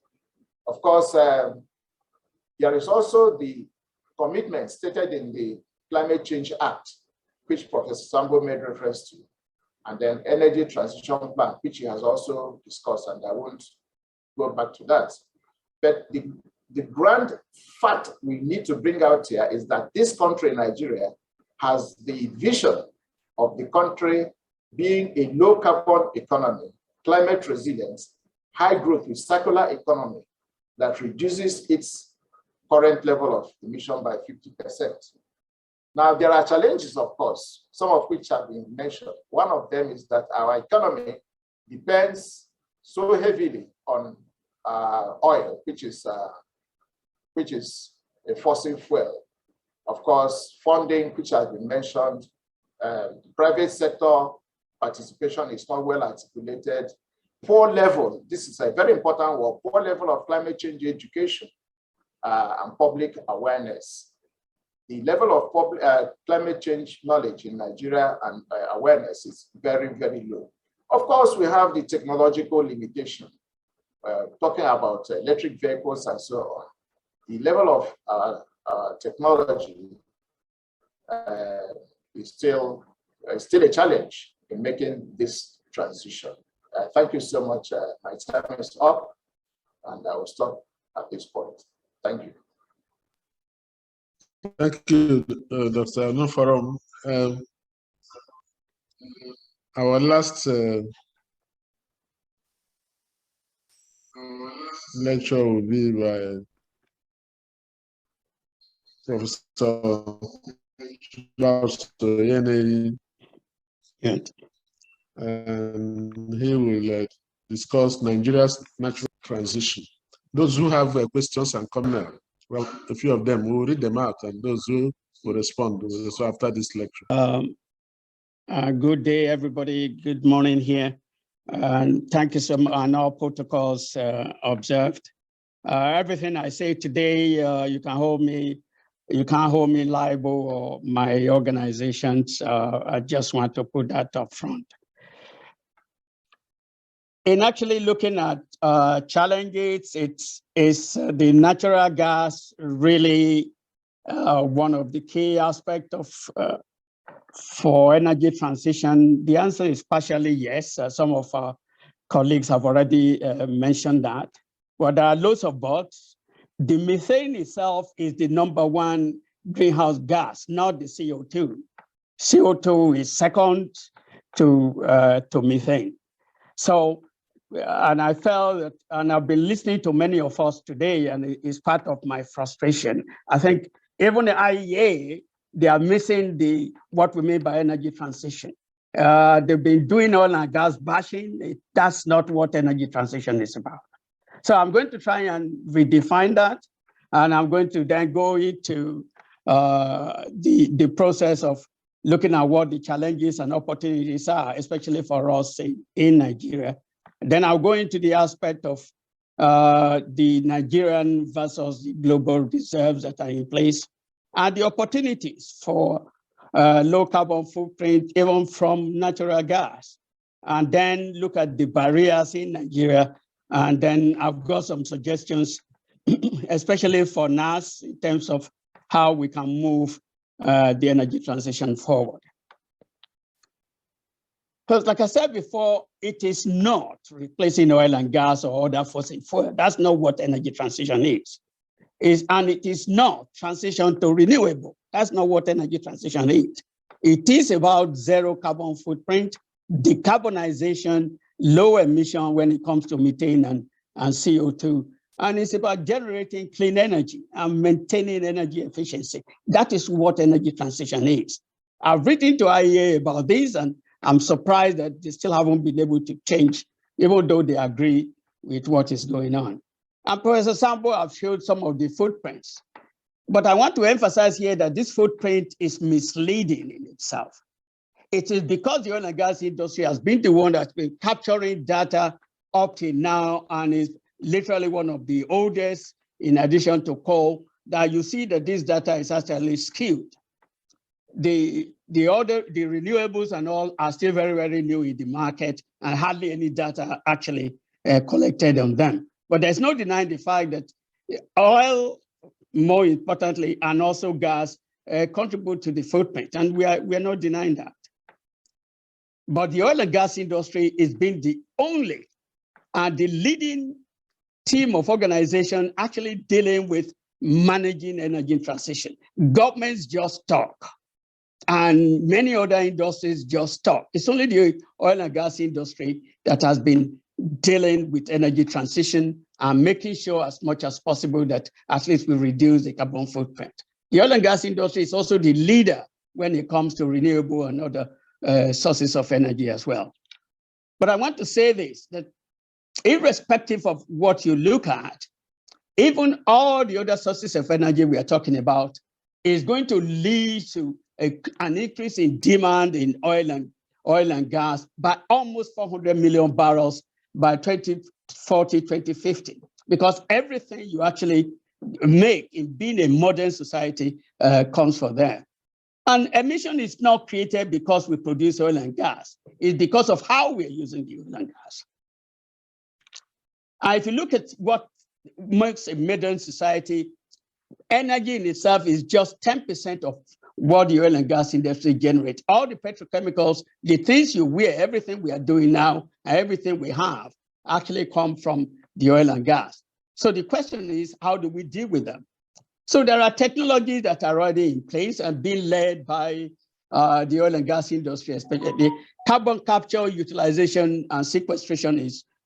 Of course, there is also the commitment stated in the Climate Change Act, which Professor Sambo made reference to, and then Energy Transition Plan, which he has also discussed, and I won't go back to that. But the grand fact we need to bring out here is that this country, Nigeria, has the vision of the country being a low carbon economy, climate resilience, high growth with circular economy that reduces its current level of emission by 50%. Now, there are challenges, of course, some of which have been mentioned. One of them is that our economy depends so heavily on oil, which is a fossil fuel. Of course, funding, which has been mentioned, private sector participation is not well articulated. Poor level, this is a very important word, poor level of climate change education and public awareness. The level of public, climate change knowledge in Nigeria and awareness is very, very low. Of course, we have the technological limitation, talking about electric vehicles and so on. The level of technology is still a challenge in making this transition. Thank you so much. My time is up, and I will stop at this point. Thank you. Thank you, Dr. Anufaram. Our last lecture will be by Professor Oyeneyin, and he will discuss Nigeria's natural transition. Those who have questions and comments, well, a few of them, we will read them out, and those who will respond so after this lecture. Good day, everybody. Good morning here. And thank you so much. And all protocols observed. Everything I say today, you can't hold me liable or my organizations. I just want to put that up front. In actually looking at challenges, it's the natural gas really one of the key aspects of for energy transition. The answer is partially yes. Some of our colleagues have already mentioned that. But there are lots of buts. The methane itself is the #1 greenhouse gas, not the CO2. CO2 is second to methane. So, and I felt that, and I've been listening to many of us today, and it's part of my frustration. I think even the IEA, they are missing what we mean by energy transition. They've been doing oil and gas bashing. That's not what energy transition is about. So I'm going to try and redefine that, and I'm going to then go into the process of looking at what the challenges and opportunities are, especially for us in Nigeria. Then I'll go into the aspect of the Nigerian versus the global reserves that are in place, and the opportunities for low carbon footprint, even from natural gas. And then look at the barriers in Nigeria. And then I've got some suggestions, especially for NAS, in terms of how we can move the energy transition forward. Because like I said before, it is not replacing oil and gas or other fossil fuel. That's not what energy transition is. And it is not transition to renewable. That's not what energy transition is. It is about zero carbon footprint, decarbonization, low emission when it comes to methane and CO2. And it's about generating clean energy and maintaining energy efficiency. That is what energy transition is. I've written to IEA about this, and I'm surprised that they still haven't been able to change, even though they agree with what is going on. And Professor Sambo have showed some of the footprints. But I want to emphasize here that this footprint is misleading in itself. It is because the oil and gas industry has been the one that's been capturing data up till now and is literally one of the oldest, in addition to coal, that you see that this data is actually skewed. The renewables and all are still very, very new in the market, and hardly any data actually collected on them. But there's no denying the fact that oil, more importantly, and also gas contribute to the footprint, and we are not denying that. But the oil and gas industry has been the only and the leading team of organization actually dealing with managing energy transition. Governments just talk, and many other industries just talk. It's only the oil and gas industry that has been dealing with energy transition and making sure as much as possible that at least we reduce the carbon footprint. The oil and gas industry is also the leader when it comes to renewable and other sources of energy as well. But I want to say this, that irrespective of what you look at, even all the other sources of energy we are talking about is going to lead to an increase in demand in oil and gas by almost 400 million barrels by 2040, 2050, because everything you actually make in being a modern society comes from there. And emission is not created because we produce oil and gas. It's because of how we're using the oil and gas. If you look at what makes a modern society, energy in itself is just 10% of what the oil and gas industry generates. All the petrochemicals, the things you wear, everything we are doing now, and everything we have actually come from the oil and gas. So the question is, how do we deal with them? So there are technologies that are already in place and being led by the oil and gas industry, especially carbon capture, utilization, and sequestration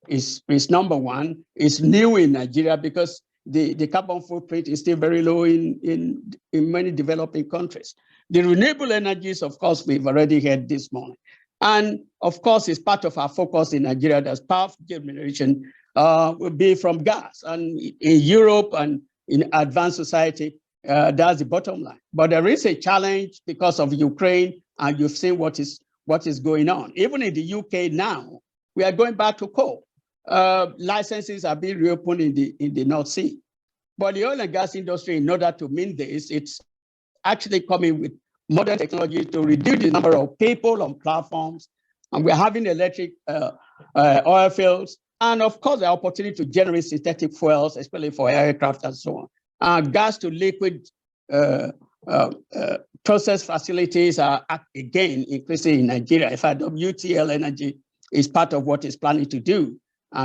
is number one. It's new in Nigeria because the carbon footprint is still very low in many developing countries. The renewable energies, of course, we've already heard this morning. And of course, it's part of our focus in Nigeria that's power generation will be from gas. And in Europe and in advanced society, that's the bottom line. But there is a challenge because of Ukraine, and you've seen what is going on. Even in the UK now, we are going back to coal. Licenses are being reopened in the North Sea. But the oil and gas industry, in order to mean this, it's actually coming with modern technology to reduce the number of people on platforms. And we're having electric oil fields. And of course, the opportunity to generate synthetic fuels, especially for aircraft and so on. Gas to liquid process facilities are again increasing in Nigeria. In fact, WTL Energy is part of what it's planning to do,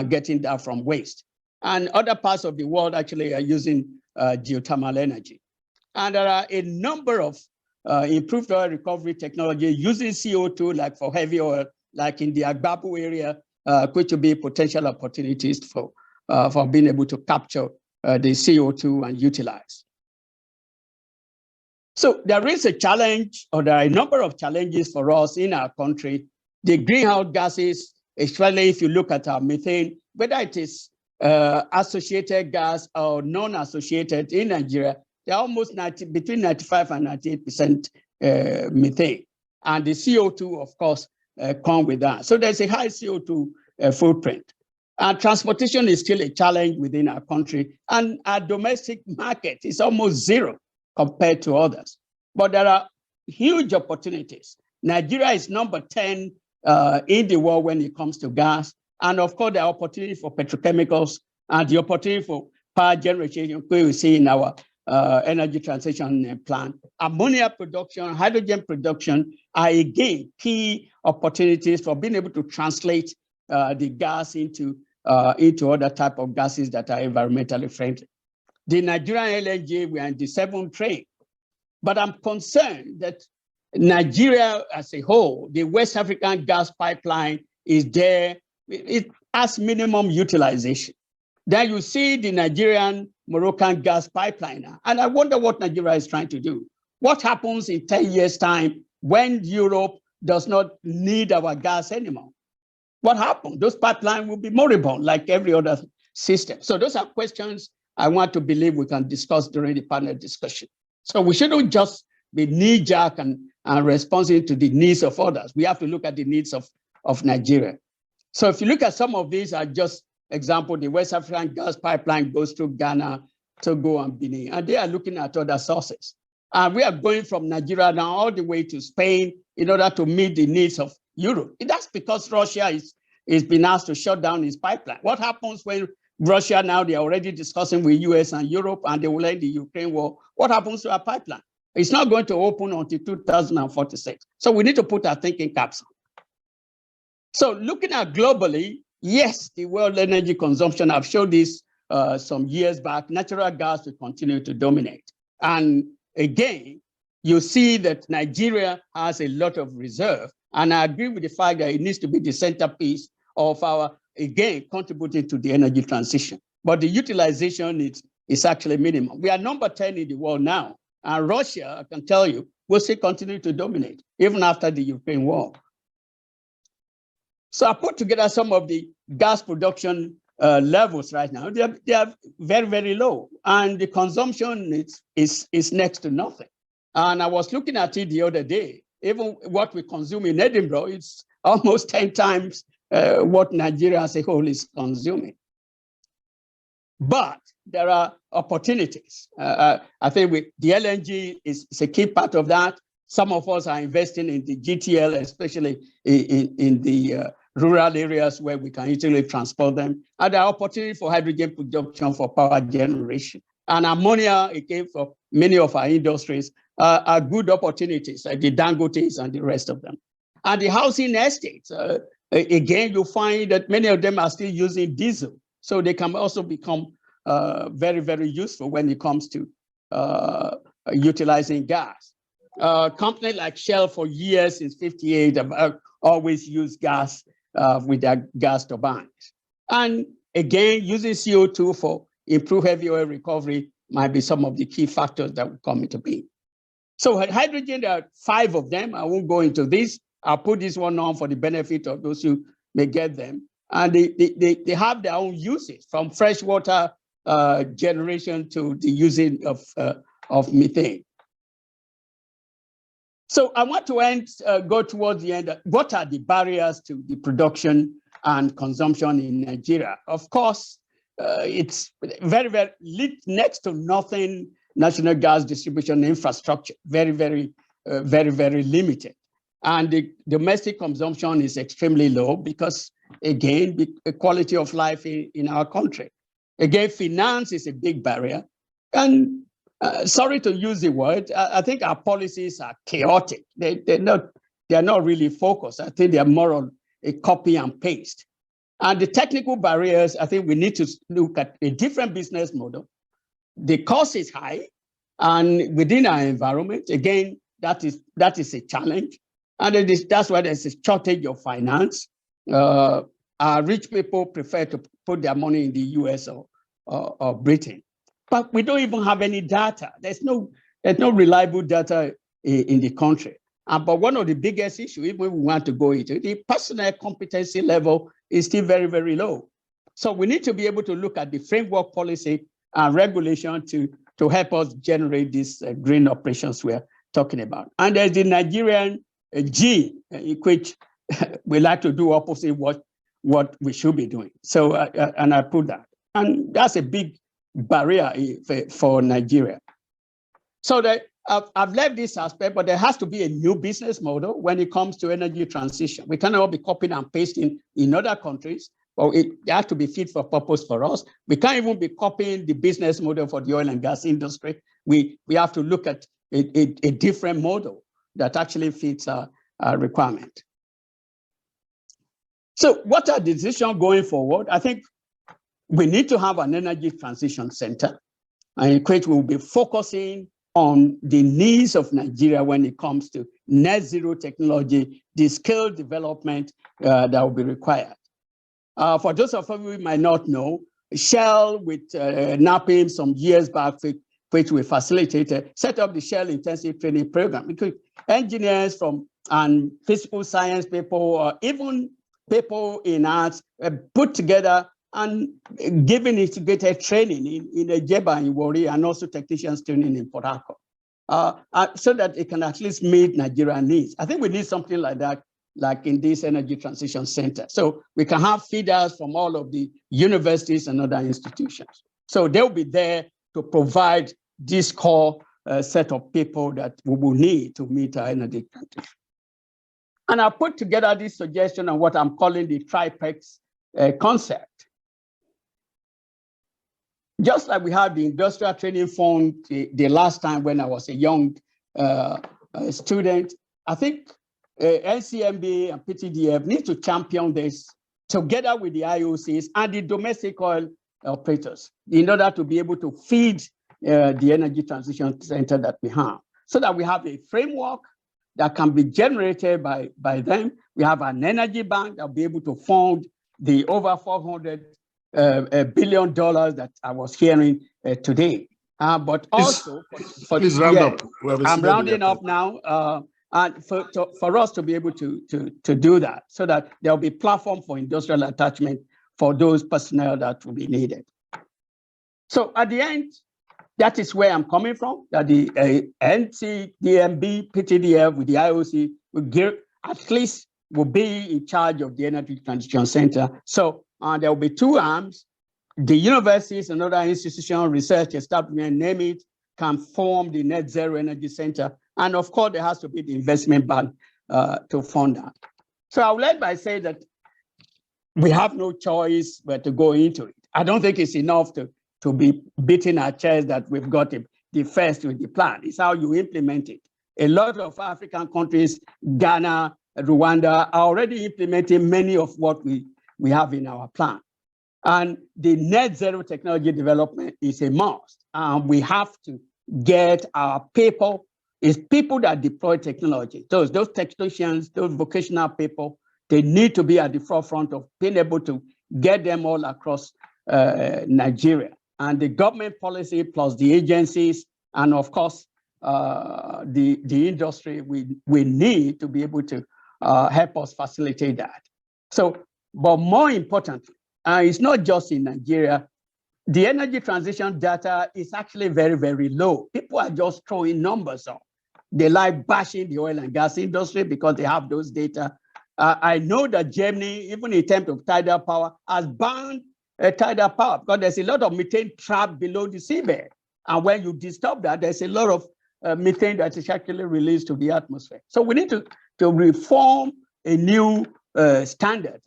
getting that from waste. And other parts of the world actually are using geothermal energy. And there are a number of improved oil recovery technology using CO2, like for heavy oil, like in the Agbabu area, which will be potential opportunities for being able to capture the CO2 and utilize. So there is a challenge, or there are a number of challenges for us in our country. The greenhouse gases, especially if you look at our methane, whether it is associated gas or non-associated in Nigeria, they're almost between 95 and 98% methane. And the CO2, of course, come with that. So there's a high CO2 footprint. And transportation is still a challenge within our country. And our domestic market is almost zero compared to others. But there are huge opportunities. Nigeria is number 10 in the world when it comes to gas. And of course, the opportunity for petrochemicals and the opportunity for power generation, we see in our energy transition plan. Ammonia production, hydrogen production are again key opportunities for being able to translate the gas into other type of gases that are environmentally friendly. The Nigerian LNG, we are in the 7th train, but I'm concerned that Nigeria as a whole, the West African gas pipeline is there. It has minimum utilization. Then you see the Nigerian Moroccan gas pipeline. And I wonder what Nigeria is trying to do. What happens in 10 years' time when Europe does not need our gas anymore? What happens? Those pipelines will be moribund like every other system. So those are questions I want to believe we can discuss during the panel discussion. So we shouldn't just be knee-jerk and responsive to the needs of others. We have to look at the needs of Nigeria. So if you look at some of these are just example, the West African gas pipeline goes through Ghana, Togo, and Benin, and they are looking at other sources. And we are going from Nigeria now all the way to Spain in order to meet the needs of Europe. That's because Russia is being asked to shut down its pipeline. What happens when Russia now, they're already discussing with US and Europe, and they will end the Ukraine war? What happens to our pipeline? It's not going to open until 2046. So we need to put our thinking caps on. So looking at globally, yes, the world energy consumption, I've showed this some years back, natural gas will continue to dominate. And again, you see that Nigeria has a lot of reserve. And I agree with the fact that it needs to be the centerpiece of our, again, contributing to the energy transition. But the utilization is actually minimum. We are number 10 in the world now And Russia, I can tell you, will still continue to dominate, even after the Ukraine war. So I put together some of the gas production levels right now. They are very, very low. And the consumption is next to nothing. And I was looking at it the other day. Even what we consume in Edinburgh, it's almost 10 times what Nigeria as a whole is consuming. But there are opportunities. I think the LNG is a key part of that. Some of us are investing in the GTL, especially in the rural areas where we can easily transport them. And there are opportunities for hydrogen production for power generation. And ammonia, again, for many of our industries, are good opportunities, like the Dangotes and the rest of them. And the housing estates, again, you find that many of them are still using diesel. So they can also become very, very useful when it comes to utilizing gas. Companies like Shell for years, since '58, have always used gas with their gas turbines. And again, using CO2 for improved heavy oil recovery might be some of the key factors that will come into being. So hydrogen, there are 5 of them. I won't go into this. I'll put this one on for the benefit of those who may get them. And they have their own uses, from freshwater generation to the using of methane. So I want to go towards the end. What are the barriers to the production and consumption in Nigeria? Of course, it's very, very next to nothing national gas distribution infrastructure, very, very limited. And the domestic consumption is extremely low because, again, the quality of life in our country. Again, finance is a big barrier. And sorry to use the word, I think our policies are chaotic. They're not really focused. I think they're more on a copy and paste. And the technical barriers, I think we need to look at a different business model. The cost is high, and within our environment, again, that is a challenge. And that's why there's a shortage of finance. Our rich people prefer to put their money in the US or Britain. But we don't even have any data. There's no reliable data in the country. But one of the biggest issues, even if we want to go into, the personnel competency level is still very, very low. So we need to be able to look at the framework policy and regulation to help us generate these green operations we're talking about. And there's the Nigerian gene, which we like to do opposite what we should be doing. So, and I put that. And that's a big barrier for Nigeria. So I've left this aspect, but there has to be a new business model when it comes to energy transition. We cannot be copying and pasting in other countries, but it has to be fit for purpose for us. We can't even be copying the business model for the oil and gas industry. We have to look at a different model that actually fits our requirement. So what are the decisions going forward? I think we need to have an energy transition center, in which we'll be focusing on the needs of Nigeria when it comes to net zero technology, the skill development that will be required. For those of you who might not know, Shell with NAPIM some years back, which we facilitated, set up the Shell Intensive Training Program, because engineers and physical science people, even people in arts, put together and giving integrated training in Ejeba and Warri, and also technicians training in Port Harcourt, so that it can at least meet Nigerian needs. I think we need something like that, like in this Energy Transition Center. So we can have feeders from all of the universities and other institutions. So they'll be there to provide this core set of people that we will need to meet our energy transition. And I put together this suggestion on what I'm calling the tripex concept. Just like we had the Industrial Training Fund the last time when I was a young student, I think NCMB and PTDF need to champion this together with the IOCs and the domestic oil operators in order to be able to feed the Energy Transition Center that we have, so that we have a framework that can be generated by them. We have an energy bank that will be able to fund the over $400 billion that I was hearing today. But also, please round up. I'm rounding up now. And for us to be able to do that, so that there'll be platform for industrial attachment for those personnel that will be needed. So at the end, that is where I'm coming from, that the NC, DMB, PTDF with the IOC will give, at least will be in charge of the Energy Transition Center. So there will be two arms. The universities and other institutional research establishment, name it, can form the Net Zero Energy Center. And of course, there has to be the investment bank to fund that. So I would like to say that we have no choice but to go into it. I don't think it's enough to be beating our chest that we've got the first with the plan. It's how you implement it. A lot of African countries, Ghana, Rwanda, are already implementing many of what we have in our plan. And the net zero technology development is a must. We have to get our people, it's people that deploy technology. Those technicians, those vocational people, they need to be at the forefront of being able to get them all across Nigeria. And the government policy plus the agencies, and of course, the industry, we need to be able to help us facilitate that. So, but more importantly, it's not just in Nigeria. The energy transition data is actually very, very low. People are just throwing numbers up. They like bashing the oil and gas industry because they have those data. I know that Germany, even in terms of tidal power, has banned tidal power because there's a lot of methane trapped below the seabed. And when you disturb that, there's a lot of methane that is actually released to the atmosphere. So we need to reform a new standard.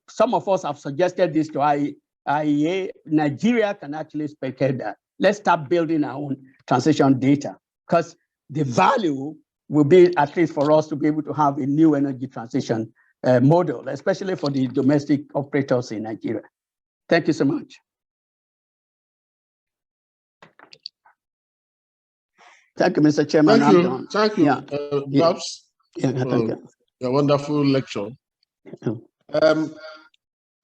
Some of us have suggested this to IEA. Nigeria can actually spearhead that. Let's start building our own transition data, because the value will be, at least for us, to be able to have a new energy transition model, especially for the domestic operators in Nigeria. Thank you so much. Thank you, Mr. Chairman. Thank you. Thank you, Babs, thank you. Your wonderful lecture.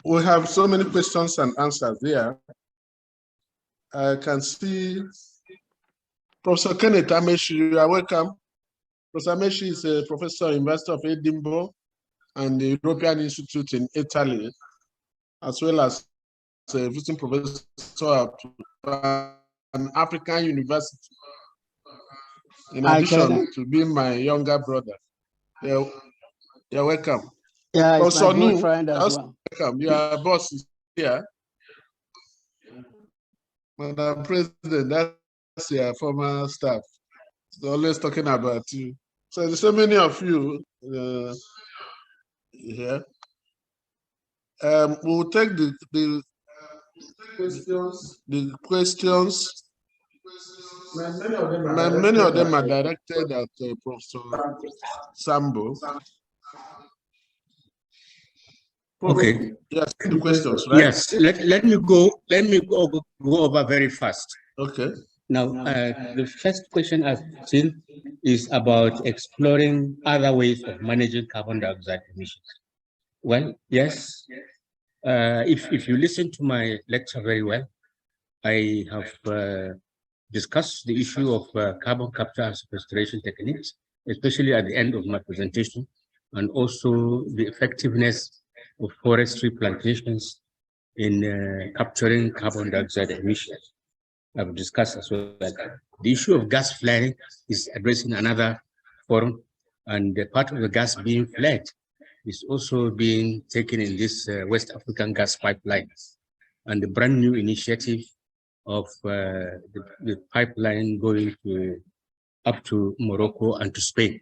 We have so many questions and answers there. I can see Professor Kenneth Amechi, you are welcome. Professor Amechi is a professor at the University of Edinburgh and the European Institute in Italy, as well as a visiting professor at an African university. In addition to being my younger brother. You're welcome. Yeah, it's also, my good friend as well. Welcome. Your boss is here. Madam President, that's your former staff. They're always talking about you. So there's so many of you here. We'll take the questions. Many of them are directed at Professor Sambo. Okay. Yes, the questions, right? Yes. Let me go over very fast. Okay. Now, the first question I've seen is about exploring other ways of managing carbon dioxide emissions. Well, yes. If you listen to my lecture very well, I have discussed the issue of carbon capture and sequestration techniques, especially at the end of my presentation, and also the effectiveness of forestry plantations in capturing carbon dioxide emissions. I've discussed as well. The issue of gas flaring is addressing another forum, and the part of the gas being flared is also being taken in this West African gas pipeline, and the brand new initiative of the pipeline going up to Morocco and to Spain.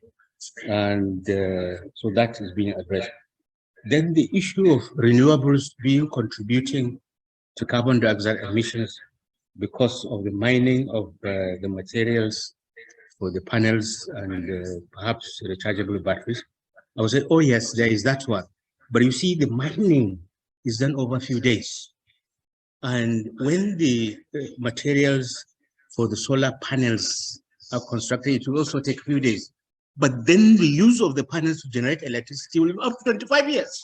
And so that is being addressed. Then the issue of renewables contributing to carbon dioxide emissions because of the mining of the materials for the panels and perhaps rechargeable batteries. I would say, oh yes, there is that one. But you see, the mining is done over a few days. And when the materials for the solar panels are constructed, it will also take a few days. But then the use of the panels to generate electricity will be up to 25 years.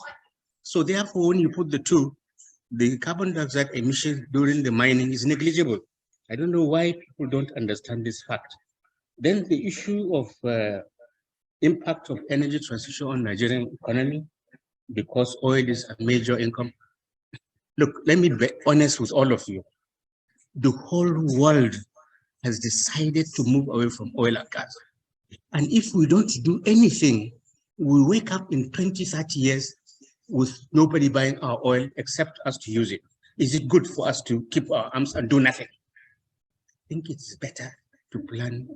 So therefore, when you put the two, the carbon dioxide emission during the mining is negligible. I don't know why people don't understand this fact. Then the issue of impact of energy transition on Nigerian economy, because oil is a major income. Look, let me be honest with all of you. The whole world has decided to move away from oil and gas. And if we don't do anything, we wake up in 20, 30 years with nobody buying our oil except us to use it. Is it good for us to keep our arms and do nothing? I think it's better to plan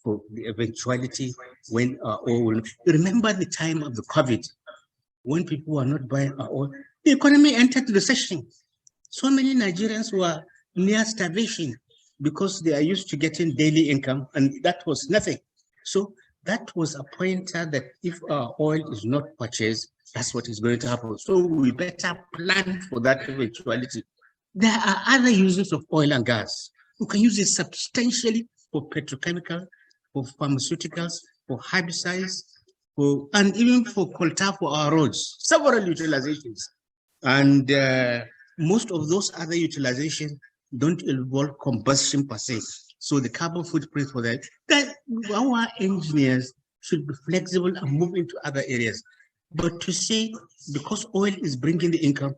for the eventuality when our oil will. Remember the time of the COVID, when people were not buying our oil, the economy entered recession. So many Nigerians were near starvation because they are used to getting daily income, and that was nothing. So that was a pointer that if our oil is not purchased, that's what is going to happen. So we better plan for that eventuality. There are other uses of oil and gas. We can use it substantially for petrochemical, for pharmaceuticals, for herbicides, and even for coal tar for our roads, several utilizations. And most of those other utilizations don't involve combustion per se. So the carbon footprint for that our engineers should be flexible and move into other areas. But to say because oil is bringing the income,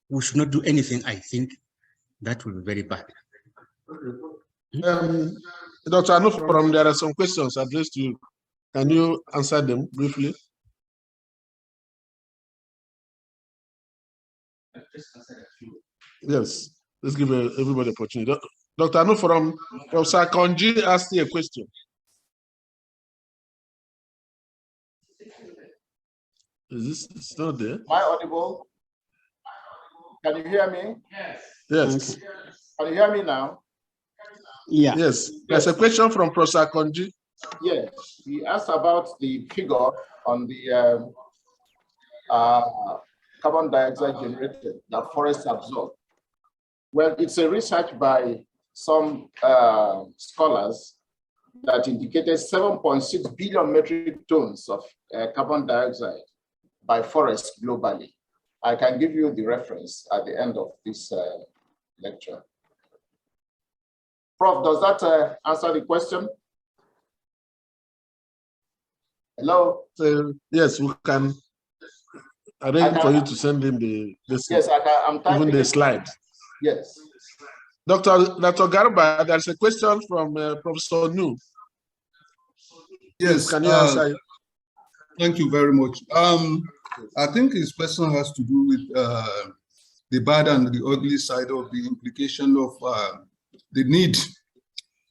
we should not do anything, I think that will be very bad. Dr. Anufaram, there are some questions addressed to you. Can you answer them briefly? Yes, let's give everybody an opportunity. Dr. Anufaram, Professor Konji asked you a question. Is this it's not there? Am I audible? Can you hear me? Yes. Can you hear me now? Yeah. Yes. There's a question from Professor Konji. Yes. He asked about the figure on the carbon dioxide generated that forests absorb. Well, it's a research by some scholars that indicated 7.6 billion metric tons of carbon dioxide by forests globally. I can give you the reference at the end of this lecture. Prof, does that answer the question? Hello? Yes, we can arrange for you to send him the yes, I'm typing even the slide. Yes. Dr. Garba, there's a question from Professor Nu. Yes. Can you answer? Thank you very much. I think his question has to do with the bad and the ugly side of the implication of the need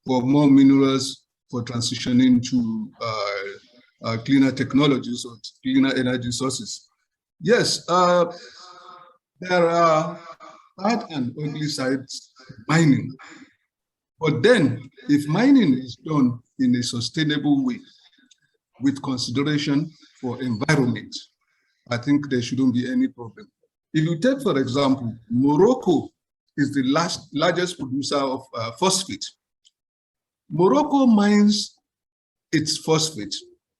for more minerals for transitioning to cleaner technologies or cleaner energy sources. Yes, there are bad and ugly sides of mining. But then, if mining is done in a sustainable way, with consideration for environment, I think there shouldn't be any problem. If you take, for example, Morocco is the largest producer of phosphate. Morocco mines its phosphate,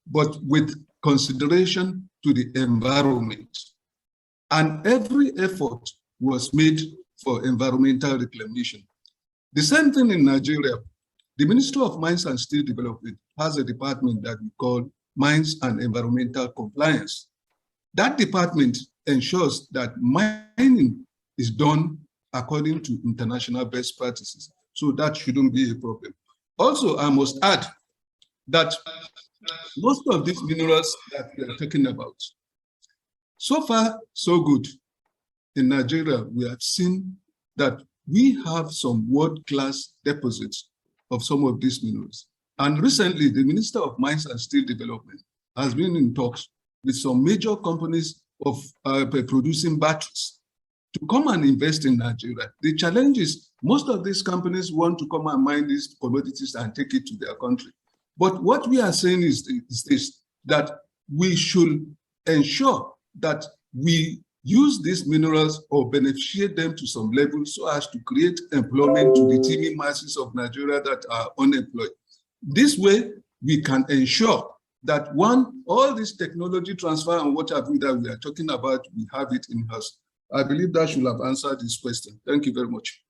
but with consideration to the environment. And every effort was made for environmental reclamation. The same thing in Nigeria. The Ministry of Mines and Steel Development has a department that we call Mines and Environmental Compliance. That department ensures that mining is done according to international best practices. So that shouldn't be a problem. Also, I must add that most of these minerals that we are talking about, so far, so good. In Nigeria, we have seen that we have some world-class deposits of some of these minerals. And recently, the Minister of Mines and Steel Development has been in talks with some major companies of producing batteries to come and invest in Nigeria. The challenge is most of these companies want to come and mine these commodities and take it to their country. But what we are saying is this, that we should ensure that we use these minerals or beneficiate them to some level so as to create employment to the teeming masses of Nigeria that are unemployed. This way, we can ensure that one, all this technology transfer and what have you that we are talking about, we have it in-house. I believe that should have answered this question. Thank you very much.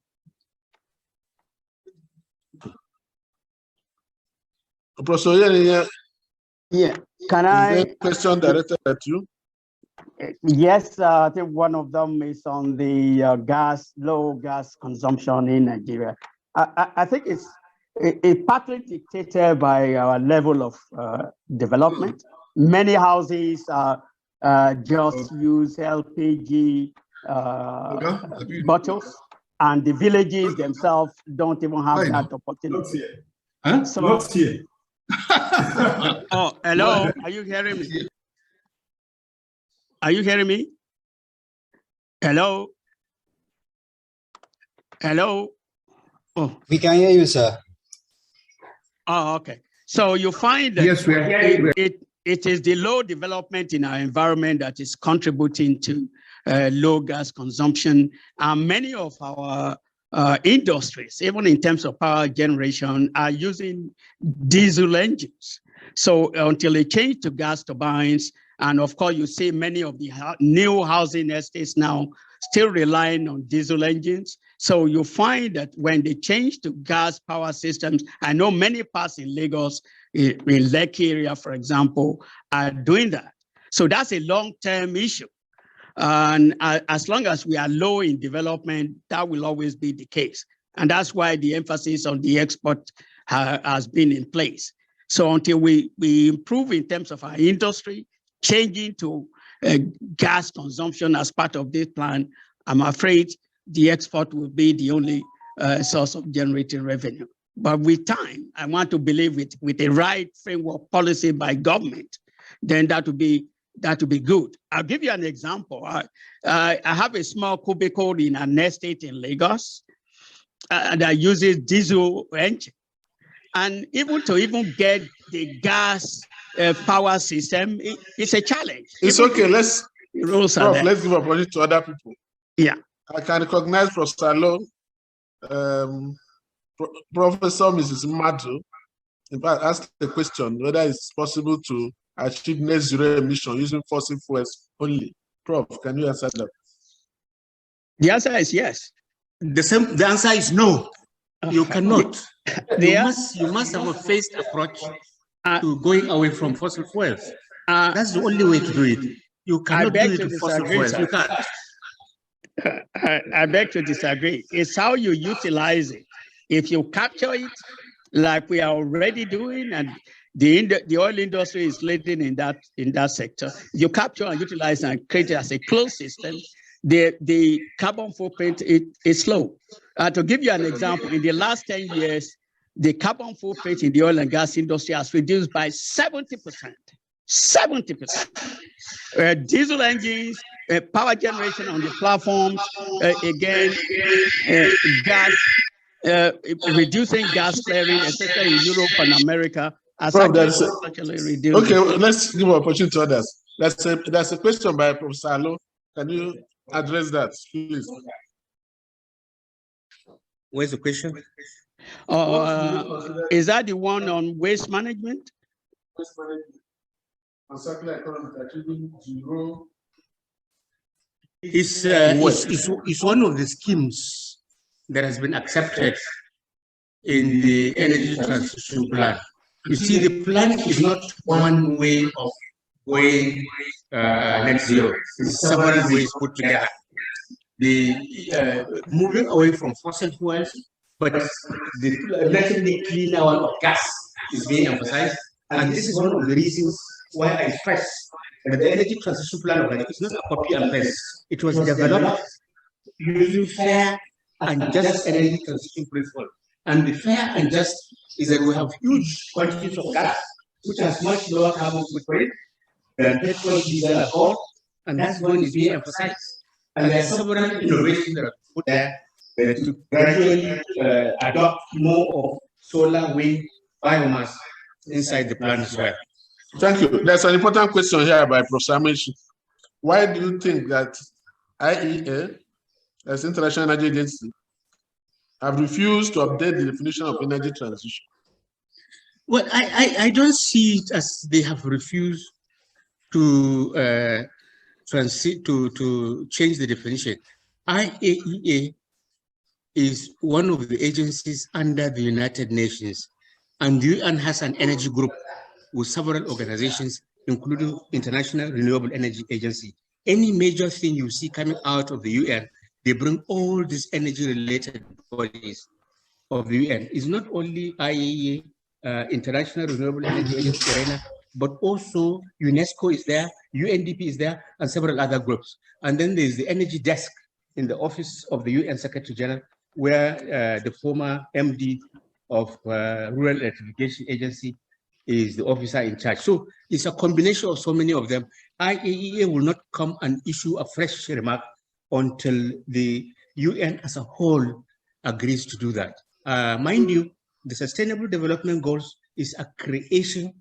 Professor Oyeneyin, Yeah, can is I? there a question directed at you? Yes, I think one of them is on the low gas consumption in Nigeria. I think it's partly dictated by our level of development. Many houses just use LPG bottles, and the villages themselves don't even have that opportunity. Huh? So, Not here. oh, hello, are you hearing me? Are you hearing me? Hello? Hello? Oh. We can hear you, sir. Oh, okay. So you find that Yes, we are hearing. it is the low development in our environment that is contributing to low gas consumption. And many of our industries, even in terms of power generation, are using diesel engines. So until they change to gas turbines, and of course, you see many of the new housing estates now still relying on diesel engines. So you find that when they change to gas power systems, I know many parts in Lagos, in Lekki area, for example, are doing that. So that's a long-term issue. And as long as we are low in development, that will always be the case. And that's why the emphasis on the export has been in place. So until we improve in terms of our industry, changing to gas consumption as part of this plan, I'm afraid the export will be the only source of generating revenue. But with time, I want to believe with the right framework policy by government, then that would be good. I'll give you an example. I have a small cubicle in an estate in Lagos that uses diesel engine. And even to get the gas power system, it's a challenge. It's okay. Let's give opportunity to other people. Yeah. I can recognize Professor Lowe, Professor Mrs. Madu, in fact, asked the question whether it's possible to achieve net zero emission using fossil fuels only. Prof, can you answer that? The answer is yes. The answer is no. You cannot. You must have a phased approach to going away from fossil fuels. That's the only way to do it. You cannot do it with fossil fuels. You can't. I beg to disagree. It's how you utilize it. If you capture it, like we are already doing, and the oil industry is leading in that sector, you capture and utilize and create it as a closed system, the carbon footprint is low. To give you an example, in the last 10 years, the carbon footprint in the oil and gas industry has reduced by 70%. 70%. Diesel engines, power generation on the platforms, gas, reducing gas flaring, especially in Europe and America. Prof, okay, let's give opportunity to others. That's a question by Professor Lowe. Can you address that, please? Where's the question? Is that the one on waste management? Waste management. On circular economy, achieving zero. It's one of the schemes that has been accepted in the energy transition plan. You see, the plan is not one way of going net zero. It's several ways put together. The moving away from fossil fuels, but the relatively cleaner one of gas is being emphasized. And this is one of the reasons why I stress that the energy transition plan is not a copy and paste. It was developed using fair and just energy transition principle. And the fair and just is that we have huge quantities of gas, which has much lower carbon footprint than petrol, diesel, and coal, and that's what is being emphasized. And there are several innovations that are put there to gradually adopt more of solar, wind, biomass inside the plan as well. Thank you. There's an important question here by Professor Amishi. Why do you think that IEA, as International Energy Agency, have refused to update the definition of energy transition? Well, I don't see it as they have refused to to change the definition. IAEA is one of the agencies under the United Nations, And the UN has an energy group with several organizations, including International Renewable Energy Agency. Any major thing you see coming out of the UN, they bring all these energy-related bodies of the UN. It's not only IAEA, International Renewable Energy Agency, but also UNESCO is there, UNDP is there, and several other groups. And then there's the energy desk in the office of the UN Secretary General, where the former MD of Rural Electrification Agency is the officer in charge. So it's a combination of so many of them. IAEA will not come and issue a fresh remark until the UN as a whole agrees to do that. Mind you, the Sustainable Development Goals is a creation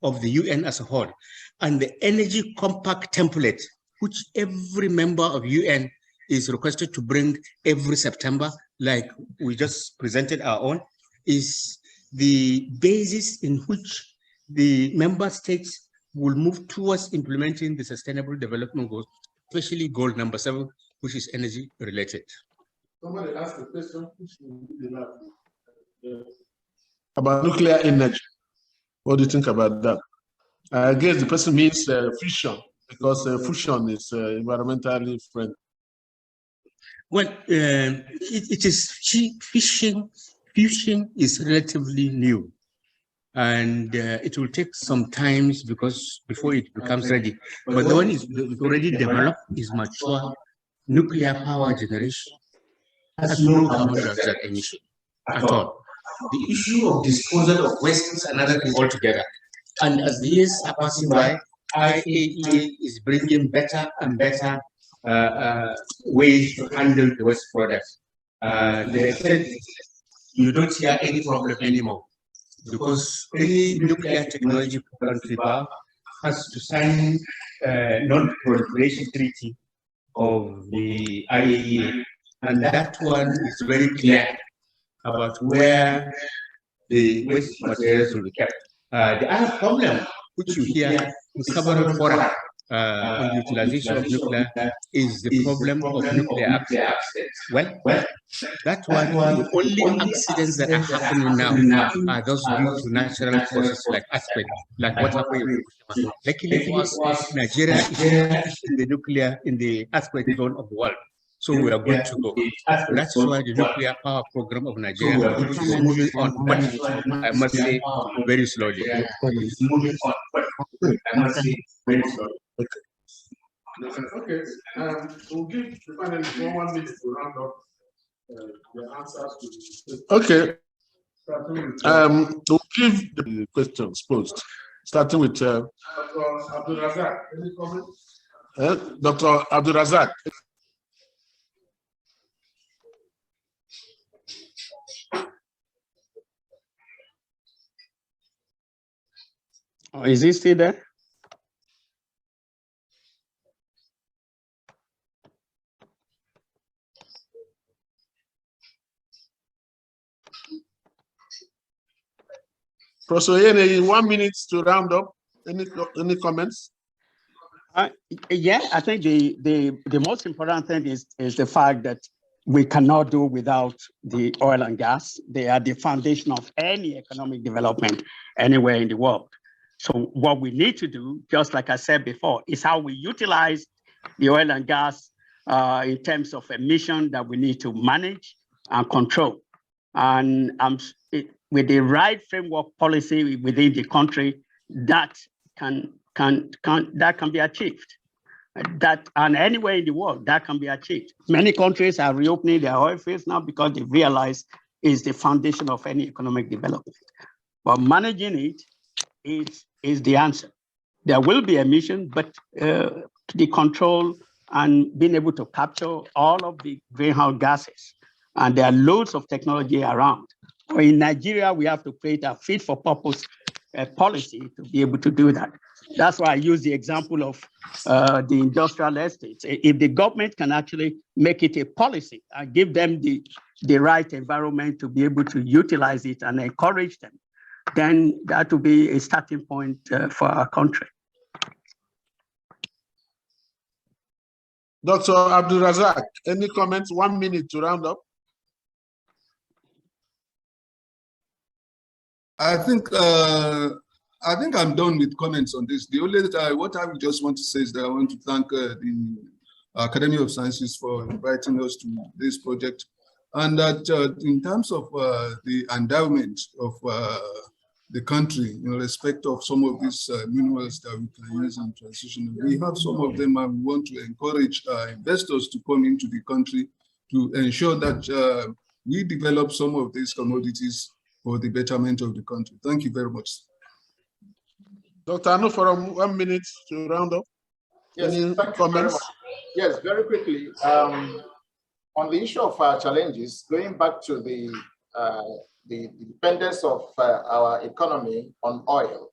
of the UN as a whole. And the Energy Compact template, which every member of UN is requested to bring every September, like we just presented our own, is the basis in which the member states will move towards implementing the Sustainable Development Goals, especially goal number 7, which is energy related. Somebody asked a question about nuclear energy. What do you think about that? I guess the person means fusion, because fusion is environmentally friendly. Well, it is fusion is relatively new, and it will take some time before it becomes ready. But the one is already developed, is mature. Nuclear power generation has no carbon dioxide emission at all. The issue of disposal of waste is another thing altogether. And as the years are passing by, IAEA is bringing better and better ways to handle the waste products. They said you don't hear any problem anymore, because any nuclear technology country has to sign non-proliferation treaty of the IAEA, and that one is very clear about where the waste materials will be kept. The other problem which you hear in several fora on utilization of nuclear is the problem of nuclear accidents. Well, that one, the only accidents that are happening now are those due to natural causes like earthquake, like what happened in Fukushima. Luckily for us, Nigeria is in the earthquake zone of the world. So we are good to go. That's why the nuclear power program of Nigeria is moving on, but I must say very slowly. It's moving on, but I must say very slowly. Okay, we'll give the panelists 1 minute to round up the answers to the question. Okay, we'll give the questions posed, starting with Dr. Abdulrazaq. Any comments? Dr. Abdulrazaq. Oh, is he still there? Professor Oyeneyin, 1 minute to round up. Any comments? Yeah, I think the most important thing is the fact that we cannot do without the oil and gas. They are the foundation of any economic development anywhere in the world. So what we need to do, just like I said before, is how we utilize the oil and gas in terms of emission that we need to manage and control. And with the right framework policy within the country, that can be achieved. And anywhere in the world, that can be achieved. Many countries are reopening their oil fields now because they realize it's the foundation of any economic development. But managing it is the answer. There will be emission, but the control and being able to capture all of the greenhouse gases. And there are loads of technology around. But in Nigeria, we have to create a fit for purpose policy to be able to do that. That's why I use the example of the industrial estates. If the government can actually make it a policy and give them the right environment to be able to utilize it and encourage them, then that will be a starting point for our country. Dr. Abdulrazaq, any comments? 1 minute to round up. I think I'm done with comments on this. The only what I just want to say is that I want to thank the Academy of Sciences for inviting us to this project, and that in terms of the endowment of the country in respect of some of these minerals that we can use in transition, we have some of them, and we want to encourage investors to come into the country to ensure that we develop some of these commodities for the betterment of the country. Thank you very much. Dr. Anu, for 1 minute to round up. Yes, any thank comments? you very much. Yes, very quickly. On the issue of our challenges, going back to the dependence of our economy on oil,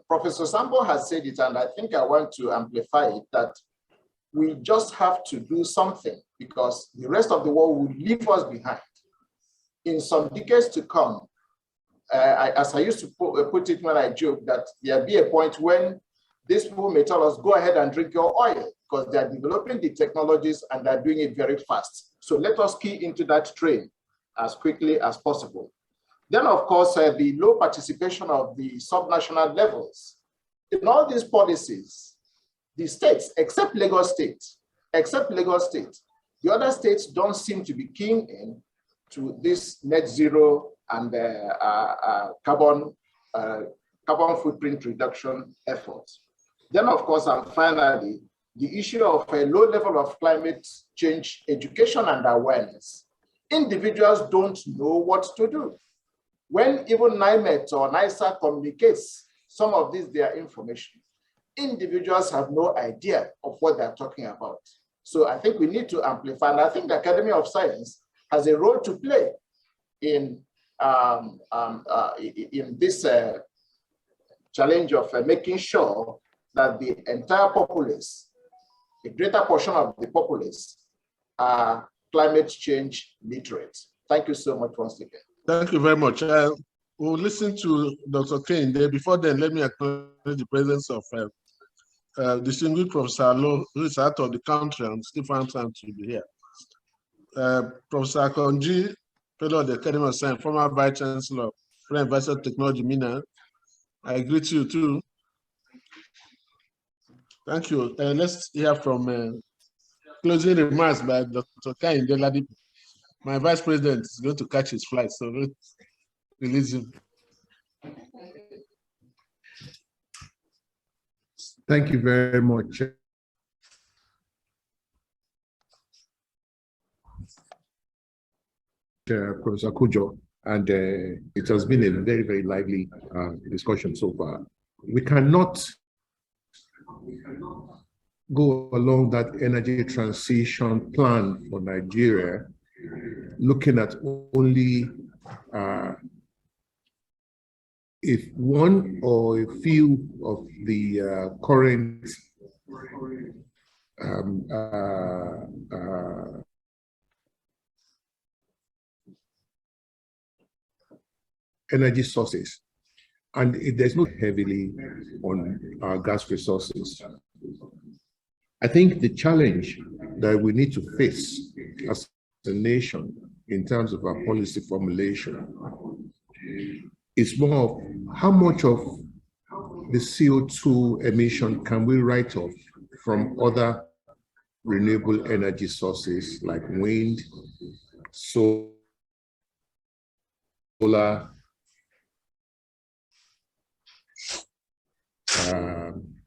Professor Sambo has said it, and I think I want to amplify it, that we just have to do something because the rest of the world will leave us behind. In some decades to come, as I used to put it when I joke, that there'll be a point when these people may tell us, go ahead and drink your oil, because they're developing the technologies and they're doing it very fast. So let us key into that train as quickly as possible. Then, of course, the low participation of the subnational levels. In all these policies, the states, except Lagos State, the other states don't seem to be keen in to this net zero and carbon footprint reduction efforts. Then, of course, and finally, the issue of a low level of climate change education and awareness. Individuals don't know what to do. When even NIMET or NISA communicates some of their information, individuals have no idea of what they're talking about. So I think we need to amplify, and I think the Academy of Science has a role to play in this challenge of making sure that the entire populace, a greater portion of the populace, are climate change literate. Thank you so much once again. Thank you very much. We'll listen to Dr. Kane there. Before then, let me acknowledge the presence of distinguished Professor Lo, who is out of the country and still found time to be here. Professor Konji, Fellow of the Academy of Science, former Vice Chancellor, French University of Technology, Mina. I greet you too. Thank you. Let's hear from closing remarks by Dr. Kane Deladipo. My Vice President is going to catch his flight, so let's release him. Thank you very much. Professor Kujo, and it has been a very, very lively discussion so far. We cannot go along that energy transition plan for Nigeria looking at only if one or a few of the current energy sources, and there's not heavily on our gas resources. I think the challenge that we need to face as a nation in terms of our policy formulation is more of how much of the CO2 emission can we write off from other renewable energy sources like wind, solar,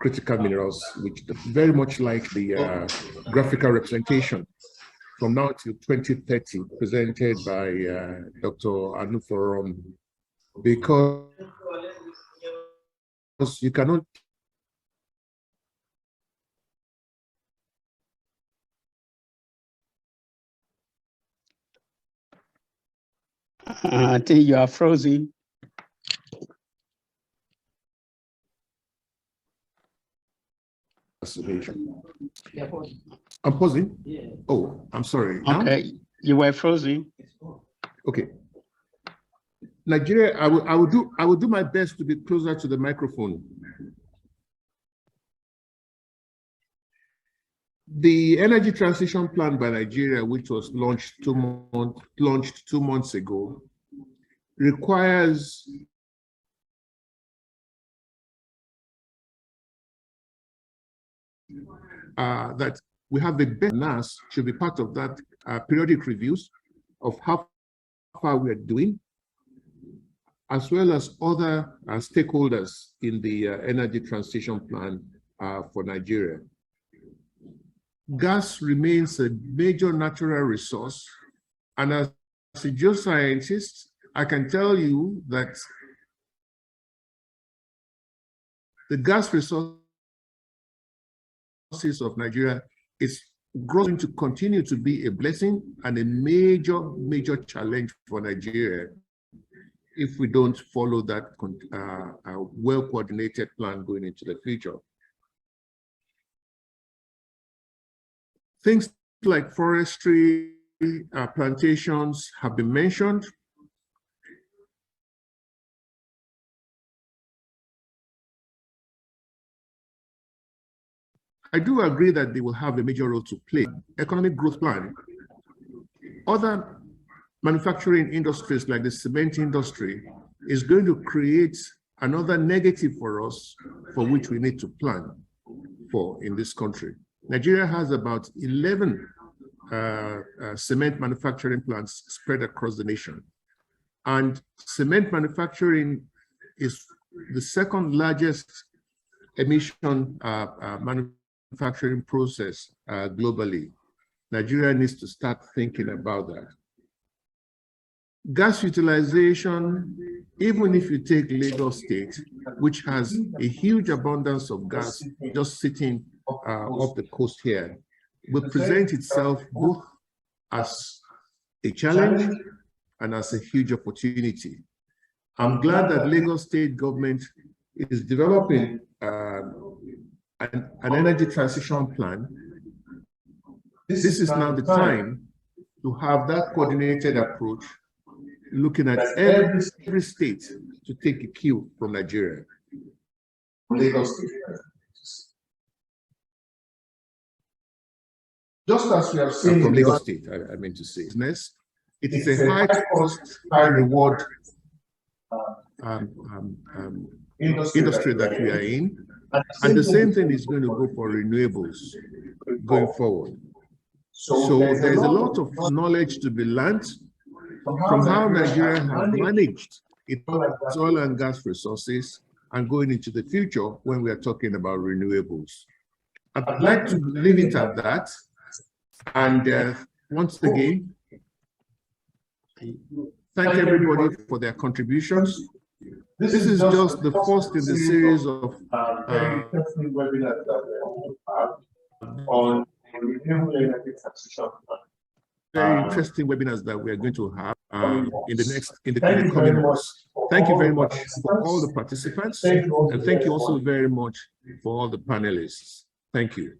critical minerals, which very much like the graphical representation from now till 2030 presented by Dr. Anu Forum, because you cannot I think you are frozen. I'm pausing. Yeah. Oh, I'm sorry. Okay, you were frozen. Okay. Nigeria, I will do my best to be closer to the microphone. The energy transition plan by Nigeria, which was launched 2 months ago, requires that we have the best. NAS should be part of that periodic reviews of how far we are doing, as well as other stakeholders in the energy transition plan for Nigeria. Gas remains a major natural resource, and as a geoscientist, I can tell you that the gas resources of Nigeria is growing to continue to be a blessing and a major challenge for Nigeria if we don't follow that well-coordinated plan going into the future. Things like forestry, plantations have been mentioned. I do agree that they will have a major role to play. Economic growth plan. Other manufacturing industries like the cement industry is going to create another negative for us, for which we need to plan for in this country. Nigeria has about 11 cement manufacturing plants spread across the nation. And cement manufacturing is the second largest emission manufacturing process globally. Nigeria needs to start thinking about that. Gas utilization, even if you take Lagos State, which has a huge abundance of gas just sitting off the coast here, will present itself both as a challenge and as a huge opportunity. I'm glad that Lagos State government is developing an energy transition plan. This is now the time to have that coordinated approach, looking at every state to take a cue from Nigeria. Lagos State. Just as we have seen From Lagos State, I meant to say. It is a high cost, high reward industry that we are in. And the same thing is going to go for renewables going forward. So there's a lot of knowledge to be learned from how Nigeria has managed its oil and gas resources and going into the future when we are talking about renewables. I'd like to leave it at that. And once again, thank everybody for their contributions. This is just the first in the series of webinars that we have on renewable energy transition. Very interesting webinars that we are going to have in the coming months. Thank you very much for all the participants, and thank you also very much for all the panelists. Thank you.